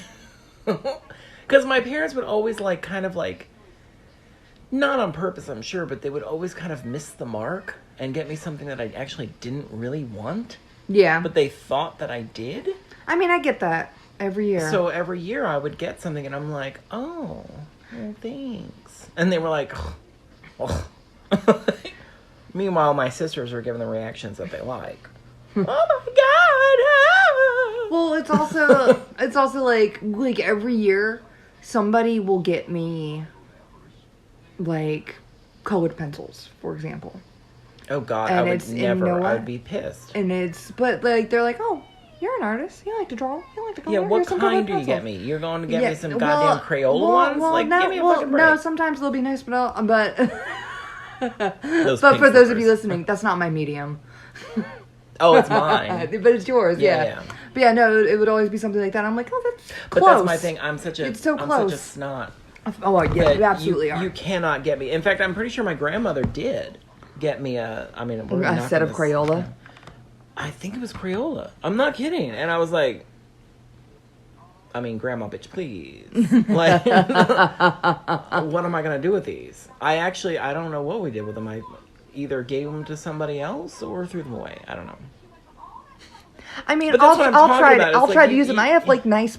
Because my parents would always, like, kind of like, not on purpose, I'm sure, but they would always kind of miss the mark and get me something that I actually didn't really want, Yeah. but they thought that I did. I mean, I get that every year. So every year I would get something and I'm like, oh, well, thanks. And they were like, oh. Meanwhile, my sisters were giving the reactions that they like. Oh my God. Ah. Well, it's also like every year somebody will get me like colored pencils, for example. Oh God, And I would it's- and you know never, I what? would be pissed. And but like they're like, "Oh, you're an artist. You like to draw. You like to color. Yeah, what Here's some kind colored do you get pencils." me? You're going to get Yeah, me some goddamn Crayola ones? Like, give me a fucking break. No, sometimes they'll be nice, but Those but pink for those of you slippers. listening, that's not my medium. Oh, it's mine. But it's yours, Yeah, yeah. yeah. But yeah, no, it would always be something like that. I'm like, oh, that's But close. that's my thing. I'm such a, It's so I'm close. such a snot. Oh, yeah, that you absolutely you, are. You cannot get me. In fact, I'm pretty sure my grandmother did get me a set of Crayola. I think it was Crayola. I'm not kidding. And I was like, I mean, Grandma, bitch, please. Like, what am I going to do with these? I don't know what we did with them. I either gave them to somebody else or threw them away. I don't know. I mean, But that's what I'm I'll talking try. about. It's I'll like try to you- use them. you- I have like nice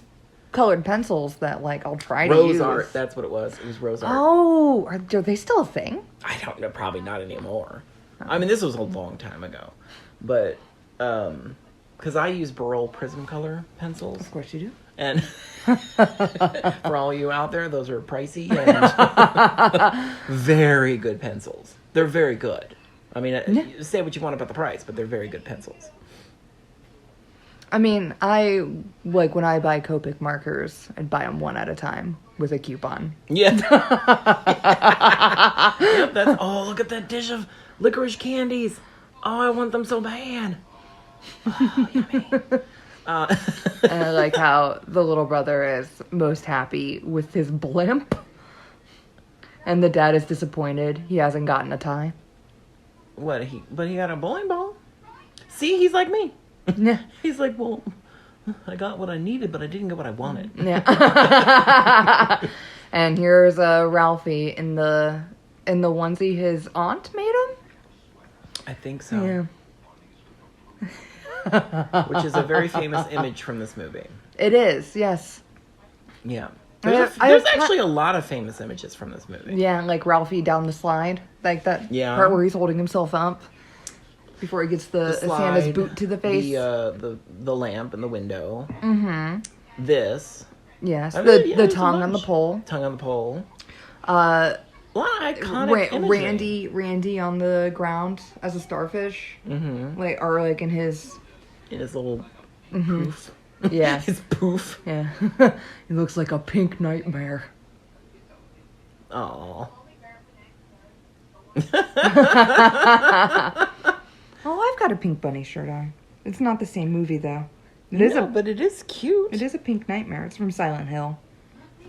colored pencils that like I'll try to Rose use. art. That's what it was. It was rose art. Oh, are they still a thing? I don't know. Probably not anymore. I mean, this was a long time ago. But, because I use Burl Prismacolor pencils. Of course you do. And for all you out there, those are pricey and very good pencils. They're very good. I mean, say what you want about the price, but they're very good pencils. I mean, I like when I buy Copic markers, I'd buy them one at a time with a coupon. Yeah. Yep, that's, oh, look at that dish of licorice candies. Oh, I want them so bad. Oh, yummy. And I like how the little brother is most happy with his blimp. And the dad is disappointed he hasn't gotten a tie. But he got a bowling ball. See, he's like me. Yeah. He's like, well, I got what I needed, but I didn't get what I wanted. Yeah. And here's Ralphie in the onesie his aunt made him. I think so. Yeah. Which is a very famous image from this movie. It is, yes. Yeah. I There's have- actually a lot of famous images from this movie. Yeah, like Ralphie down the slide, like that Yeah. part where he's holding himself up before he gets the Santa's slide, boot to the face. The lamp in the window. Mm-hmm. This. Yes, I mean, yeah, the there's a tongue on the bunch. pole. Tongue on the pole. A lot of iconic imagery. Randy on the ground as a starfish. Mm-hmm. Like, or like in his little poof. Yeah. His poof. Yeah. He looks like a pink nightmare. Oh. Oh, I've got a pink bunny shirt on. It's not the same movie though. But it is cute. It is a pink nightmare. It's from Silent Hill.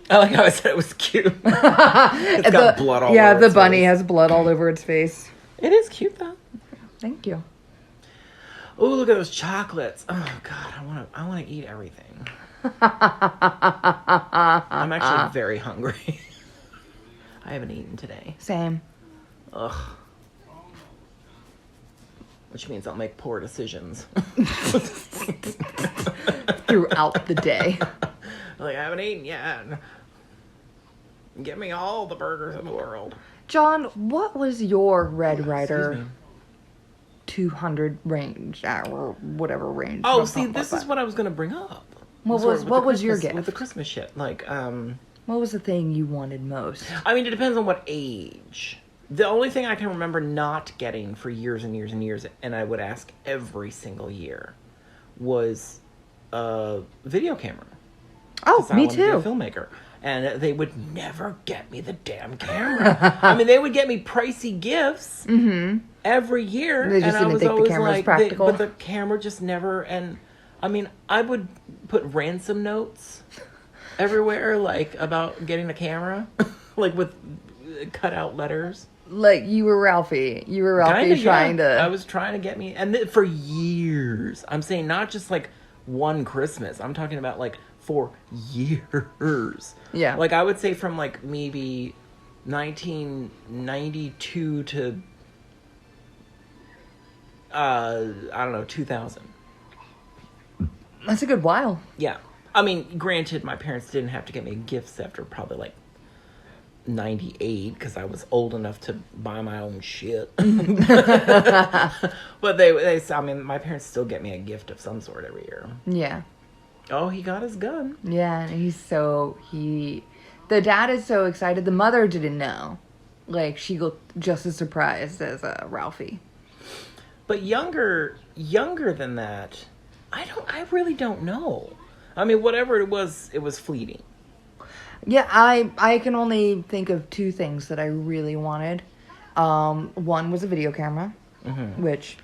I like how I said it was cute. It's got blood all over Yeah, the its bunny face. has blood all over its face. It is cute though. Thank you. Oh, look at those chocolates. Oh God, I want to eat everything. I'm actually very hungry. I haven't eaten today. Same. Ugh. Which means I'll make poor decisions. Throughout the day. Like, I haven't eaten yet. Give me all the burgers in the world. John, what was your Red Excuse Ryder me. 200 range, or whatever range? Oh, see, this is what I was going to bring up. What was your gift? With the Christmas shit. Like, What was the thing you wanted most? I mean, it depends on what age. The only thing I can remember not getting for years and years and years, and I would ask every single year, was a video camera. Oh, 'Cause I me wanted to be a too. filmmaker. And they would never get me the damn camera. I mean, they would get me pricey gifts every year. They just and I didn't was think the always camera was like, practical. but the camera just never, and I mean, I would put ransom notes everywhere, like, about getting a camera, like with cut out letters. Like, you were Ralphie. You were Ralphie Kinda, trying yeah. to... I was trying to get me, and for years. I'm saying not just like one Christmas. I'm talking about like for years. Yeah. Like, I would say from like maybe 1992 to I don't know, 2000. That's a good while. Yeah. I mean, granted, my parents didn't have to get me gifts after probably like 98 because I was old enough to buy my own shit. But they I mean, my parents still get me a gift of some sort every year. Yeah. Oh, he got his gun. Yeah, and the dad is so excited. The mother didn't know. Like, she looked just as surprised as Ralphie. But younger than that, I really don't know. I mean, whatever it was fleeting. Yeah, I can only think of two things that I really wanted. One was a video camera, which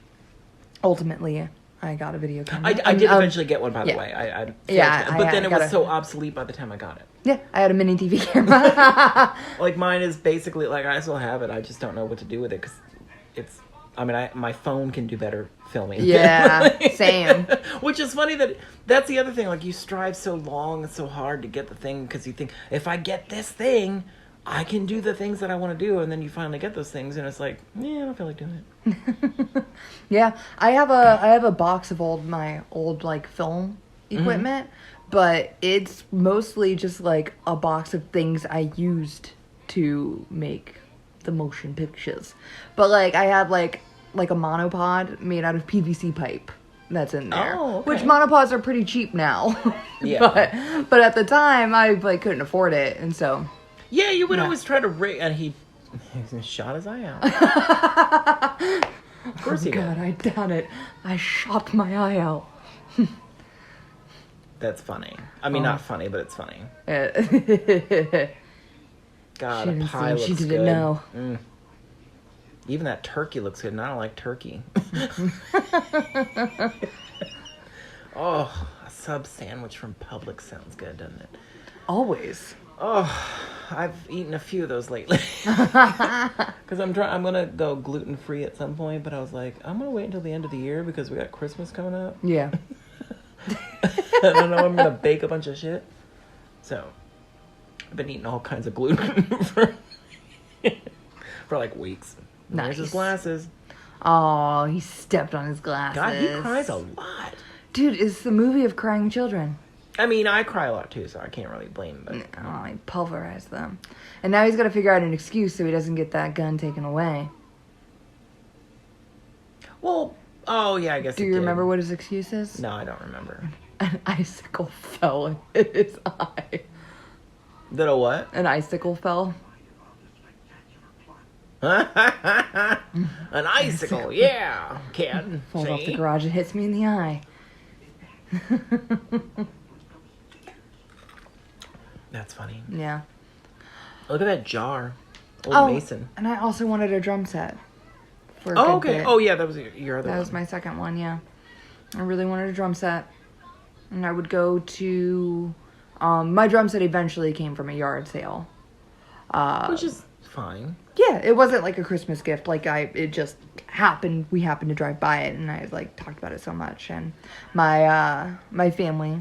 ultimately I got a video camera. I did eventually get one, by the yeah. way. Yeah, then it was so obsolete by the time I got it. Yeah, I had a mini TV camera. Like, mine is basically, like, I still have it. I just don't know what to do with it because it's, I mean, my phone can do better filming. Yeah, same. Which is funny that's the other thing. Like, you strive so long and so hard to get the thing because you think, if I get this thing, I can do the things that I want to do. And then you finally get those things and it's like, yeah, I don't feel like doing it. Yeah, I have a box of my old like film equipment, but it's mostly just like a box of things I used to make the motion pictures. But like I have like a monopod made out of PVC pipe that's in there. Oh, okay. Which monopods are pretty cheap now. Yeah. but at the time I like couldn't afford it, and so Yeah, you would always try to rig, and he shot his eye out. Of course he did. God, I doubt it. I shot my eye out. That's funny. I mean, not funny, but it's funny. God, She a didn't pie see, looks she good. didn't know. Even that turkey looks good, and I don't like turkey. Oh, a sub sandwich from Publix sounds good, doesn't it? Always. Oh, I've eaten a few of those lately. Because I'm gonna go gluten free at some point, but I was like, I'm gonna wait until the end of the year because we got Christmas coming up. Yeah. I don't know. I'm gonna bake a bunch of shit. So, I've been eating all kinds of gluten for like weeks. Nice. There's his glasses. Oh, he stepped on his glasses. God, he cries a lot. Dude, it's the movie of crying children. I mean, I cry a lot too, so I can't really blame him. But Oh, he pulverized them. And now he's got to figure out an excuse so he doesn't get that gun taken away. well, oh yeah, I guess. Do you remember what his excuse is? No, I don't remember. An icicle fell and hit his eye. That a what? An icicle fell. An icicle, yeah, kid. Falls off the See? garage and hits me in the eye. That's funny. Yeah. Look at that jar. Old Mason. And I also wanted a drum set. For a Oh, good okay. bit. Oh, yeah, that was your other one. That was my second one, yeah. I really wanted a drum set. And I would go to... my drum set eventually came from a yard sale. Which is fine. Yeah, it wasn't like a Christmas gift. It just happened. We happened to drive by it, and I talked about it so much. And my family,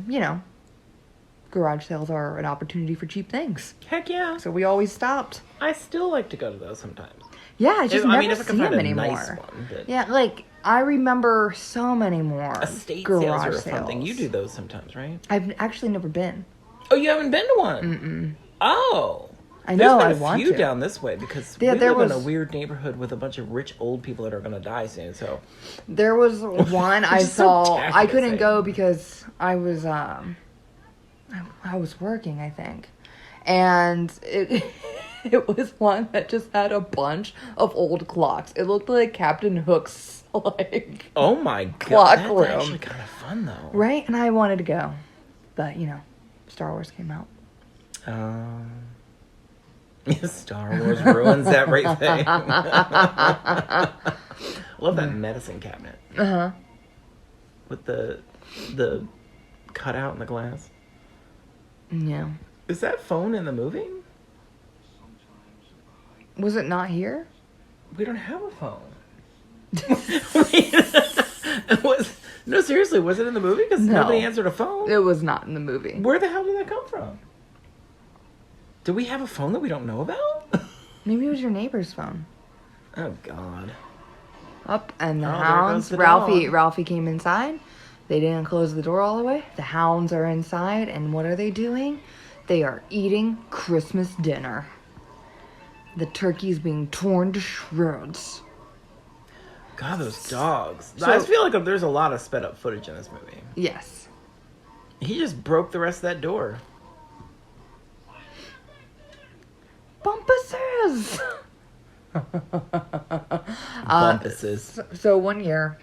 garage sales are an opportunity for cheap things. Heck yeah. So we always stopped. I still like to go to those sometimes. Yeah, I just never if I see can find them a anymore. nice one, but Yeah, I remember so many more estate garage sales are a sales. fun thing. You do those sometimes, right? I've actually never been. Oh, you haven't been to one? Mm-mm. Oh. I know, I There's been want a few to. down this way because Yeah, we there live in a was- weird neighborhood with a bunch of rich old people that are going to die soon. So There was one I Which is so saw. tacky I to couldn't say. go because I was I was working, I think, and it it was one that just had a bunch of old clocks. It looked like Captain Hook's oh my god, Clock that's room. actually kind of fun though. right, and I wanted to go, but Star Wars came out. Star Wars ruins everything. I love that medicine cabinet with the cutout in the glass. Yeah, Is that phone in the movie? was it not here? We don't have a phone. No, seriously, was it in the movie? Because No. nobody answered a phone. It was not in the movie. Where the hell did that come from? Do we have a phone that we don't know about? Maybe it was your neighbor's phone. Oh God. Up and the Oh, there hounds. goes the Ralphie dog. Ralphie came inside. They didn't close the door all the way. The hounds are inside, and what are they doing? They are eating Christmas dinner. The turkey's being torn to shreds. God, those dogs. So- I just feel like there's a lot of sped up footage in this movie. Yes. He just broke the rest of that door. Bumpuses! Bumpuses. So one year,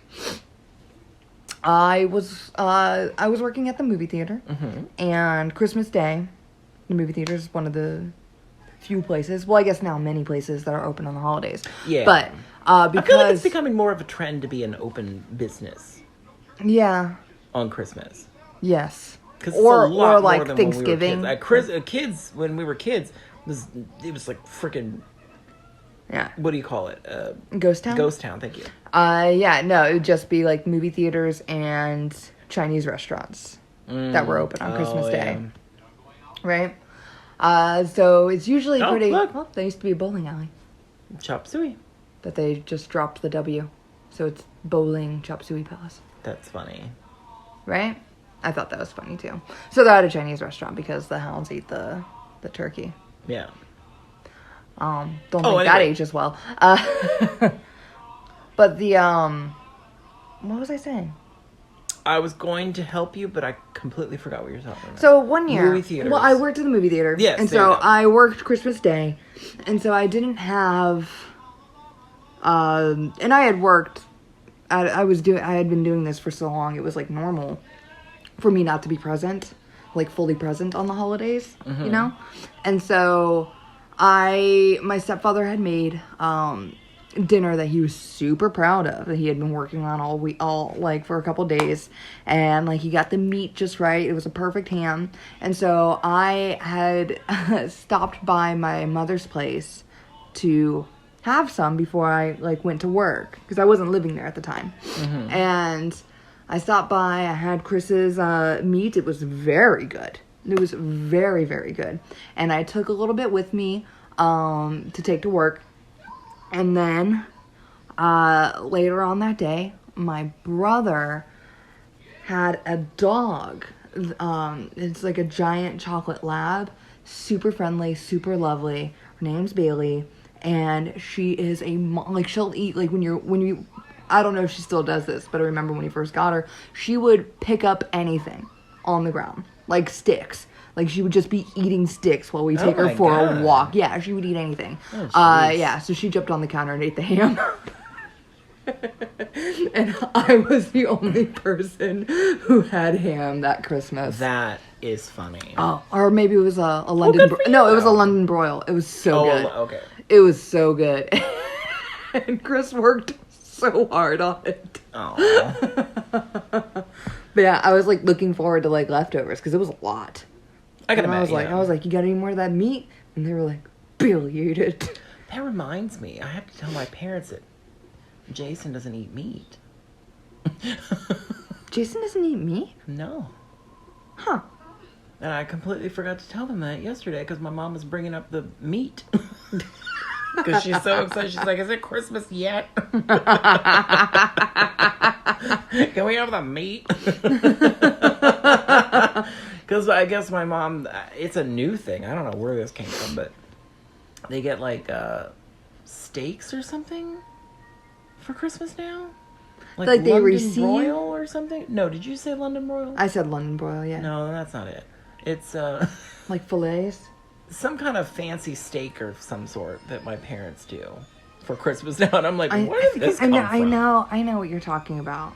I was working at the movie theater, and Christmas Day, the movie theater is one of the few places. Well, I guess now many places that are open on the holidays. Yeah. But I because feel like it's becoming more of a trend to be an open business yeah, on Christmas. yes, 'Cause it's or a lot more like than when we were Thanksgiving. kids, when we were kids, it was like freaking. Yeah, What do you call it? Ghost Town. Ghost Town. Thank you. Yeah, no, it would just be like movie theaters and Chinese restaurants that were open on Christmas Day, right? So it's usually Oh, pretty. look. Well, there used to be a bowling alley, Chop suey. but they just dropped the W, so it's bowling chop suey palace, That's funny. right? I thought that was funny too. So they're at a Chinese restaurant because the hounds eat the turkey. Yeah. Don't Oh, think that anyway. ages well. But the what was I saying? I was going to help you, but I completely forgot what you're talking about. So one year, Movie theaters. well, I worked at the movie theater, Yes, and there you so go. I worked Christmas Day, and so I didn't have, and I had worked, I had been doing this for so long, it was like normal for me not to be present, like fully present on the holidays, you know, and so my stepfather had made dinner that he was super proud of, that he had been working on all like for a couple days, and like he got the meat just right. It was a perfect ham. And so I had stopped by my mother's place to have some before I like went to work, because I wasn't living there at the time. And I stopped by, I had Chris's meat. It was very good. It was very, very good. And I took a little bit with me to take to work. And then later on that day, my brother had a dog. It's like a giant chocolate lab. Super friendly, super lovely. Her name's Bailey. And she is she'll eat, like when you, I don't know if she still does this, but I remember when we first got her, she would pick up anything on the ground, like sticks. Like, she would just be eating sticks while we take her my for God. a walk. Yeah, she would eat anything. Oh, jeez. Yeah, so she jumped on the counter and ate the ham. And I was the only person who had ham that Christmas. That is funny. Oh, or maybe it was a London... good for No, you. it was a London broil. It was so good. Okay. It was so good. And Chris worked so hard on it. Oh. But yeah, I was like looking forward to like leftovers because it was a lot. I can And imagine. I was like, you got any more of that meat? And they were like, Bill, you ate it. That reminds me, I have to tell my parents that Jason doesn't eat meat. Jason doesn't eat meat? No. Huh. And I completely forgot to tell them that yesterday because my mom was bringing up the meat. Because she's so excited. She's like, is it Christmas yet? Can we have the meat? Because I guess my mom, it's a new thing. I don't know where this came from, but they get like steaks or something for Christmas now? Like they London receive? broil or something? No, did you say London broil? I said London broil, yeah. No, that's not it. It's Like fillets? some kind of fancy steak or some sort that my parents do for Christmas now, and I'm like, where does this come from? I know what you're talking about.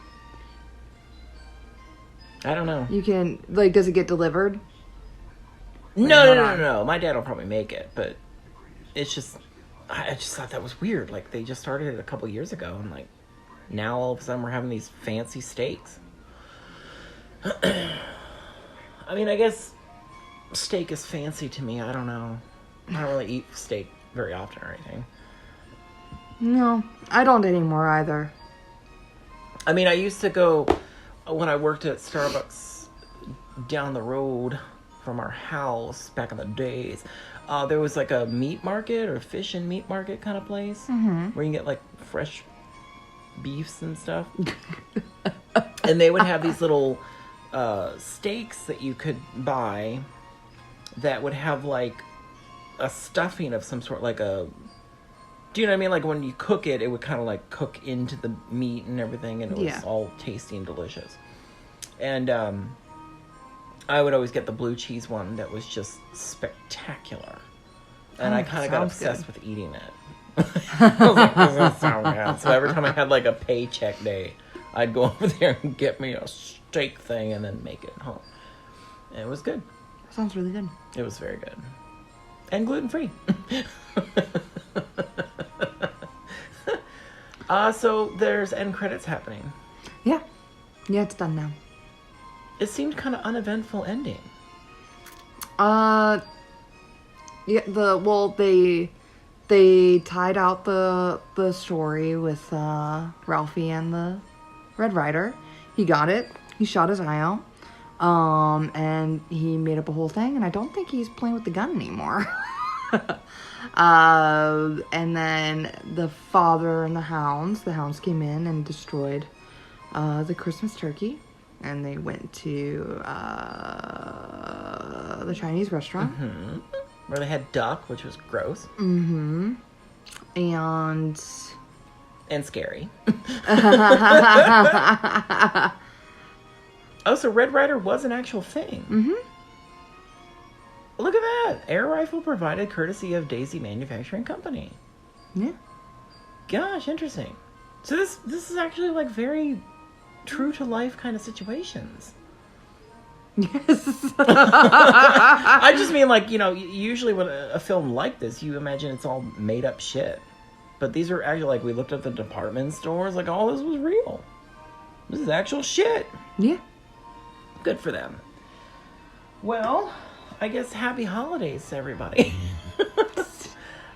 I don't know. You can, like, does it get delivered? No. My dad will probably make it, but it's just, I just thought that was weird. Like, they just started it a couple years ago, and like, now all of a sudden we're having these fancy steaks. I mean, I guess steak is fancy to me. I don't know. I don't really eat steak very often or anything. No, I don't anymore either. I mean, I used to go, when I worked at Starbucks down the road from our house back in the days, there was like a meat market or fish and meat market kind of place where you can get like fresh beefs and stuff. And they would have these little steaks that you could buy that would have like a stuffing of some sort, like a, do you know what I mean? Like when you cook it, it would kind of like cook into the meat and everything, and it was all tasty and delicious. And I would always get the blue cheese one that was just spectacular. And I kind of got obsessed with eating it. I was like, this doesn't sound good. So every time I had like a paycheck day, I'd go over there and get me a steak thing and then make it at home. And it was good. Sounds really good. It was very good. And gluten-free. So there's end credits happening. Yeah. Yeah, it's done now. It seemed kind of uneventful ending. Yeah, they tied out the story with Ralphie and the Red Rider. He got it. He shot his eye out. And he made up a whole thing, and I don't think he's playing with the gun anymore. And then the father and the hounds came in and destroyed the Christmas turkey, and they went to the Chinese restaurant. Mm-hmm. Where they had duck, which was gross. Mm-hmm. And scary. Oh, so Red Rider was an actual thing. Mm-hmm. Look at that. Air rifle provided courtesy of Daisy Manufacturing Company. Yeah. Gosh, interesting. So this is actually like very true to life kind of situations. Yes. I just mean, like, you know, usually when a film like this, you imagine it's all made up shit. But these are actually, like, we looked at the department stores, like, all this was real. This is actual shit. Yeah. Good for them. Well, I guess happy holidays to everybody.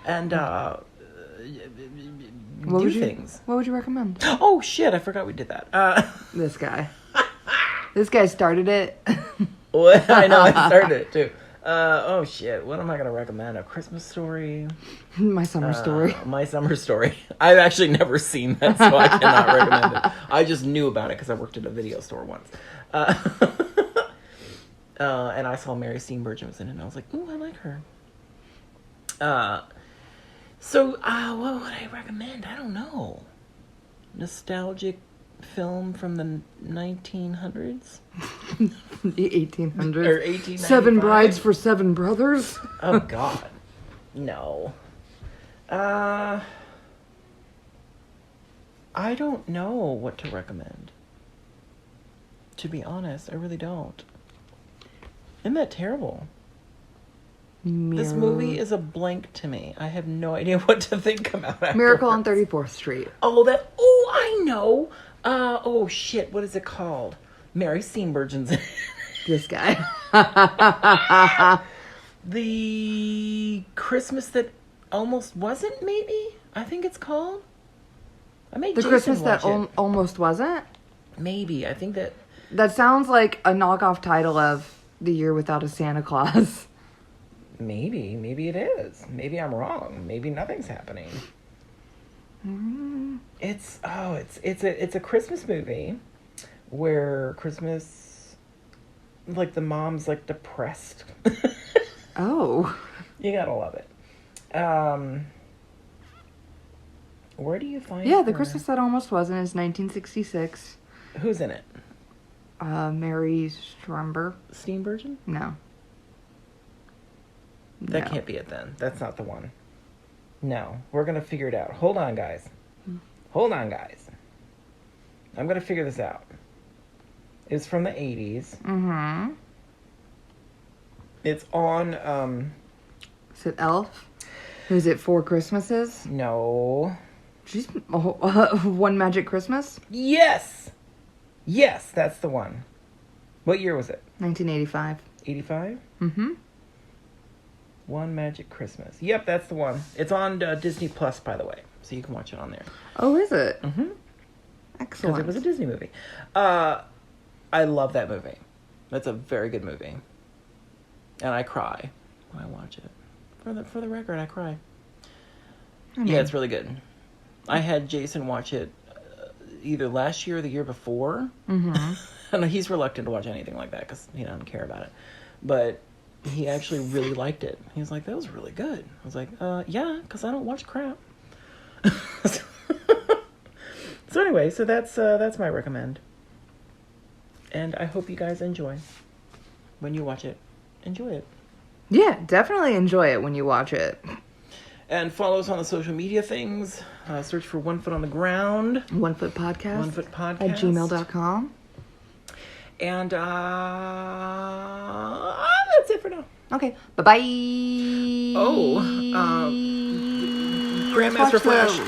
And, do things. What would you recommend? Oh, shit, I forgot we did that. This guy. This guy started it. Well, I know, I started it, too. Oh, shit, what am I going to recommend? A Christmas Story? My Summer Story. My Summer Story. I've actually never seen that, so I cannot recommend it. I just knew about it because I worked at a video store once. And I saw Mary Steenburgen was in it, and I was like, ooh, I like her. So, what would I recommend? I don't know. Nostalgic film from the 1900s? The 1800s. Or 1895. 7 brides for 7 brothers. Oh, God. No. I don't know what to recommend. To be honest, I really don't. Isn't that terrible? This movie is a blank to me. I have no idea what to think about afterwards. Miracle on 34th Street. Oh, I know. Oh, shit. What is it called? Mary Steenburgen's in it. This guy. The Christmas that almost wasn't, maybe? I think it's called. I made The Jason Christmas watch that it. almost wasn't? Maybe. I think that... That sounds like a knockoff title of The Year Without a Santa Claus. Maybe it is. Maybe I'm wrong. Maybe nothing's happening. It's a Christmas movie where Christmas, like, the mom's like depressed. Oh. You gotta love it. Where do you find Yeah, The her? Christmas That Almost Wasn't is 1966. Who's in it? Mary Strumber. Steenburgen? No. That No. can't be it then. That's not the one. No, we're gonna figure it out. Hold on, guys. I'm gonna figure this out. It's from the 80s. Mm-hmm. It's on, Is it Elf? Is it Four Christmases? no. She's One Magic Christmas? Yes! Yes, that's the one. What year was it? 1985. 85? Mm-hmm. One Magic Christmas. Yep, that's the one. It's on Disney Plus, by the way. So you can watch it on there. Oh, is it? Mm-hmm. Because Excellent. it was a Disney movie. I love that movie. That's a very good movie. And I cry when I watch it. For the record, I cry. Yeah, it's really good. I had Jason watch it either last year or the year before. Mm-hmm. And he's reluctant to watch anything like that because he doesn't care about it. But he actually really liked it. He was like, that was really good. I was like, yeah, because I don't watch crap. So anyway, so that's my recommend. And I hope you guys enjoy. When you watch it, enjoy it. Yeah, definitely enjoy it when you watch it. And follow us on the social media things. Search for One Foot on the Ground. One Foot Podcast. One Foot Podcast. At gmail.com. And that's it for now. Okay, bye-bye. Oh, Grandmaster Let's watch Flash. the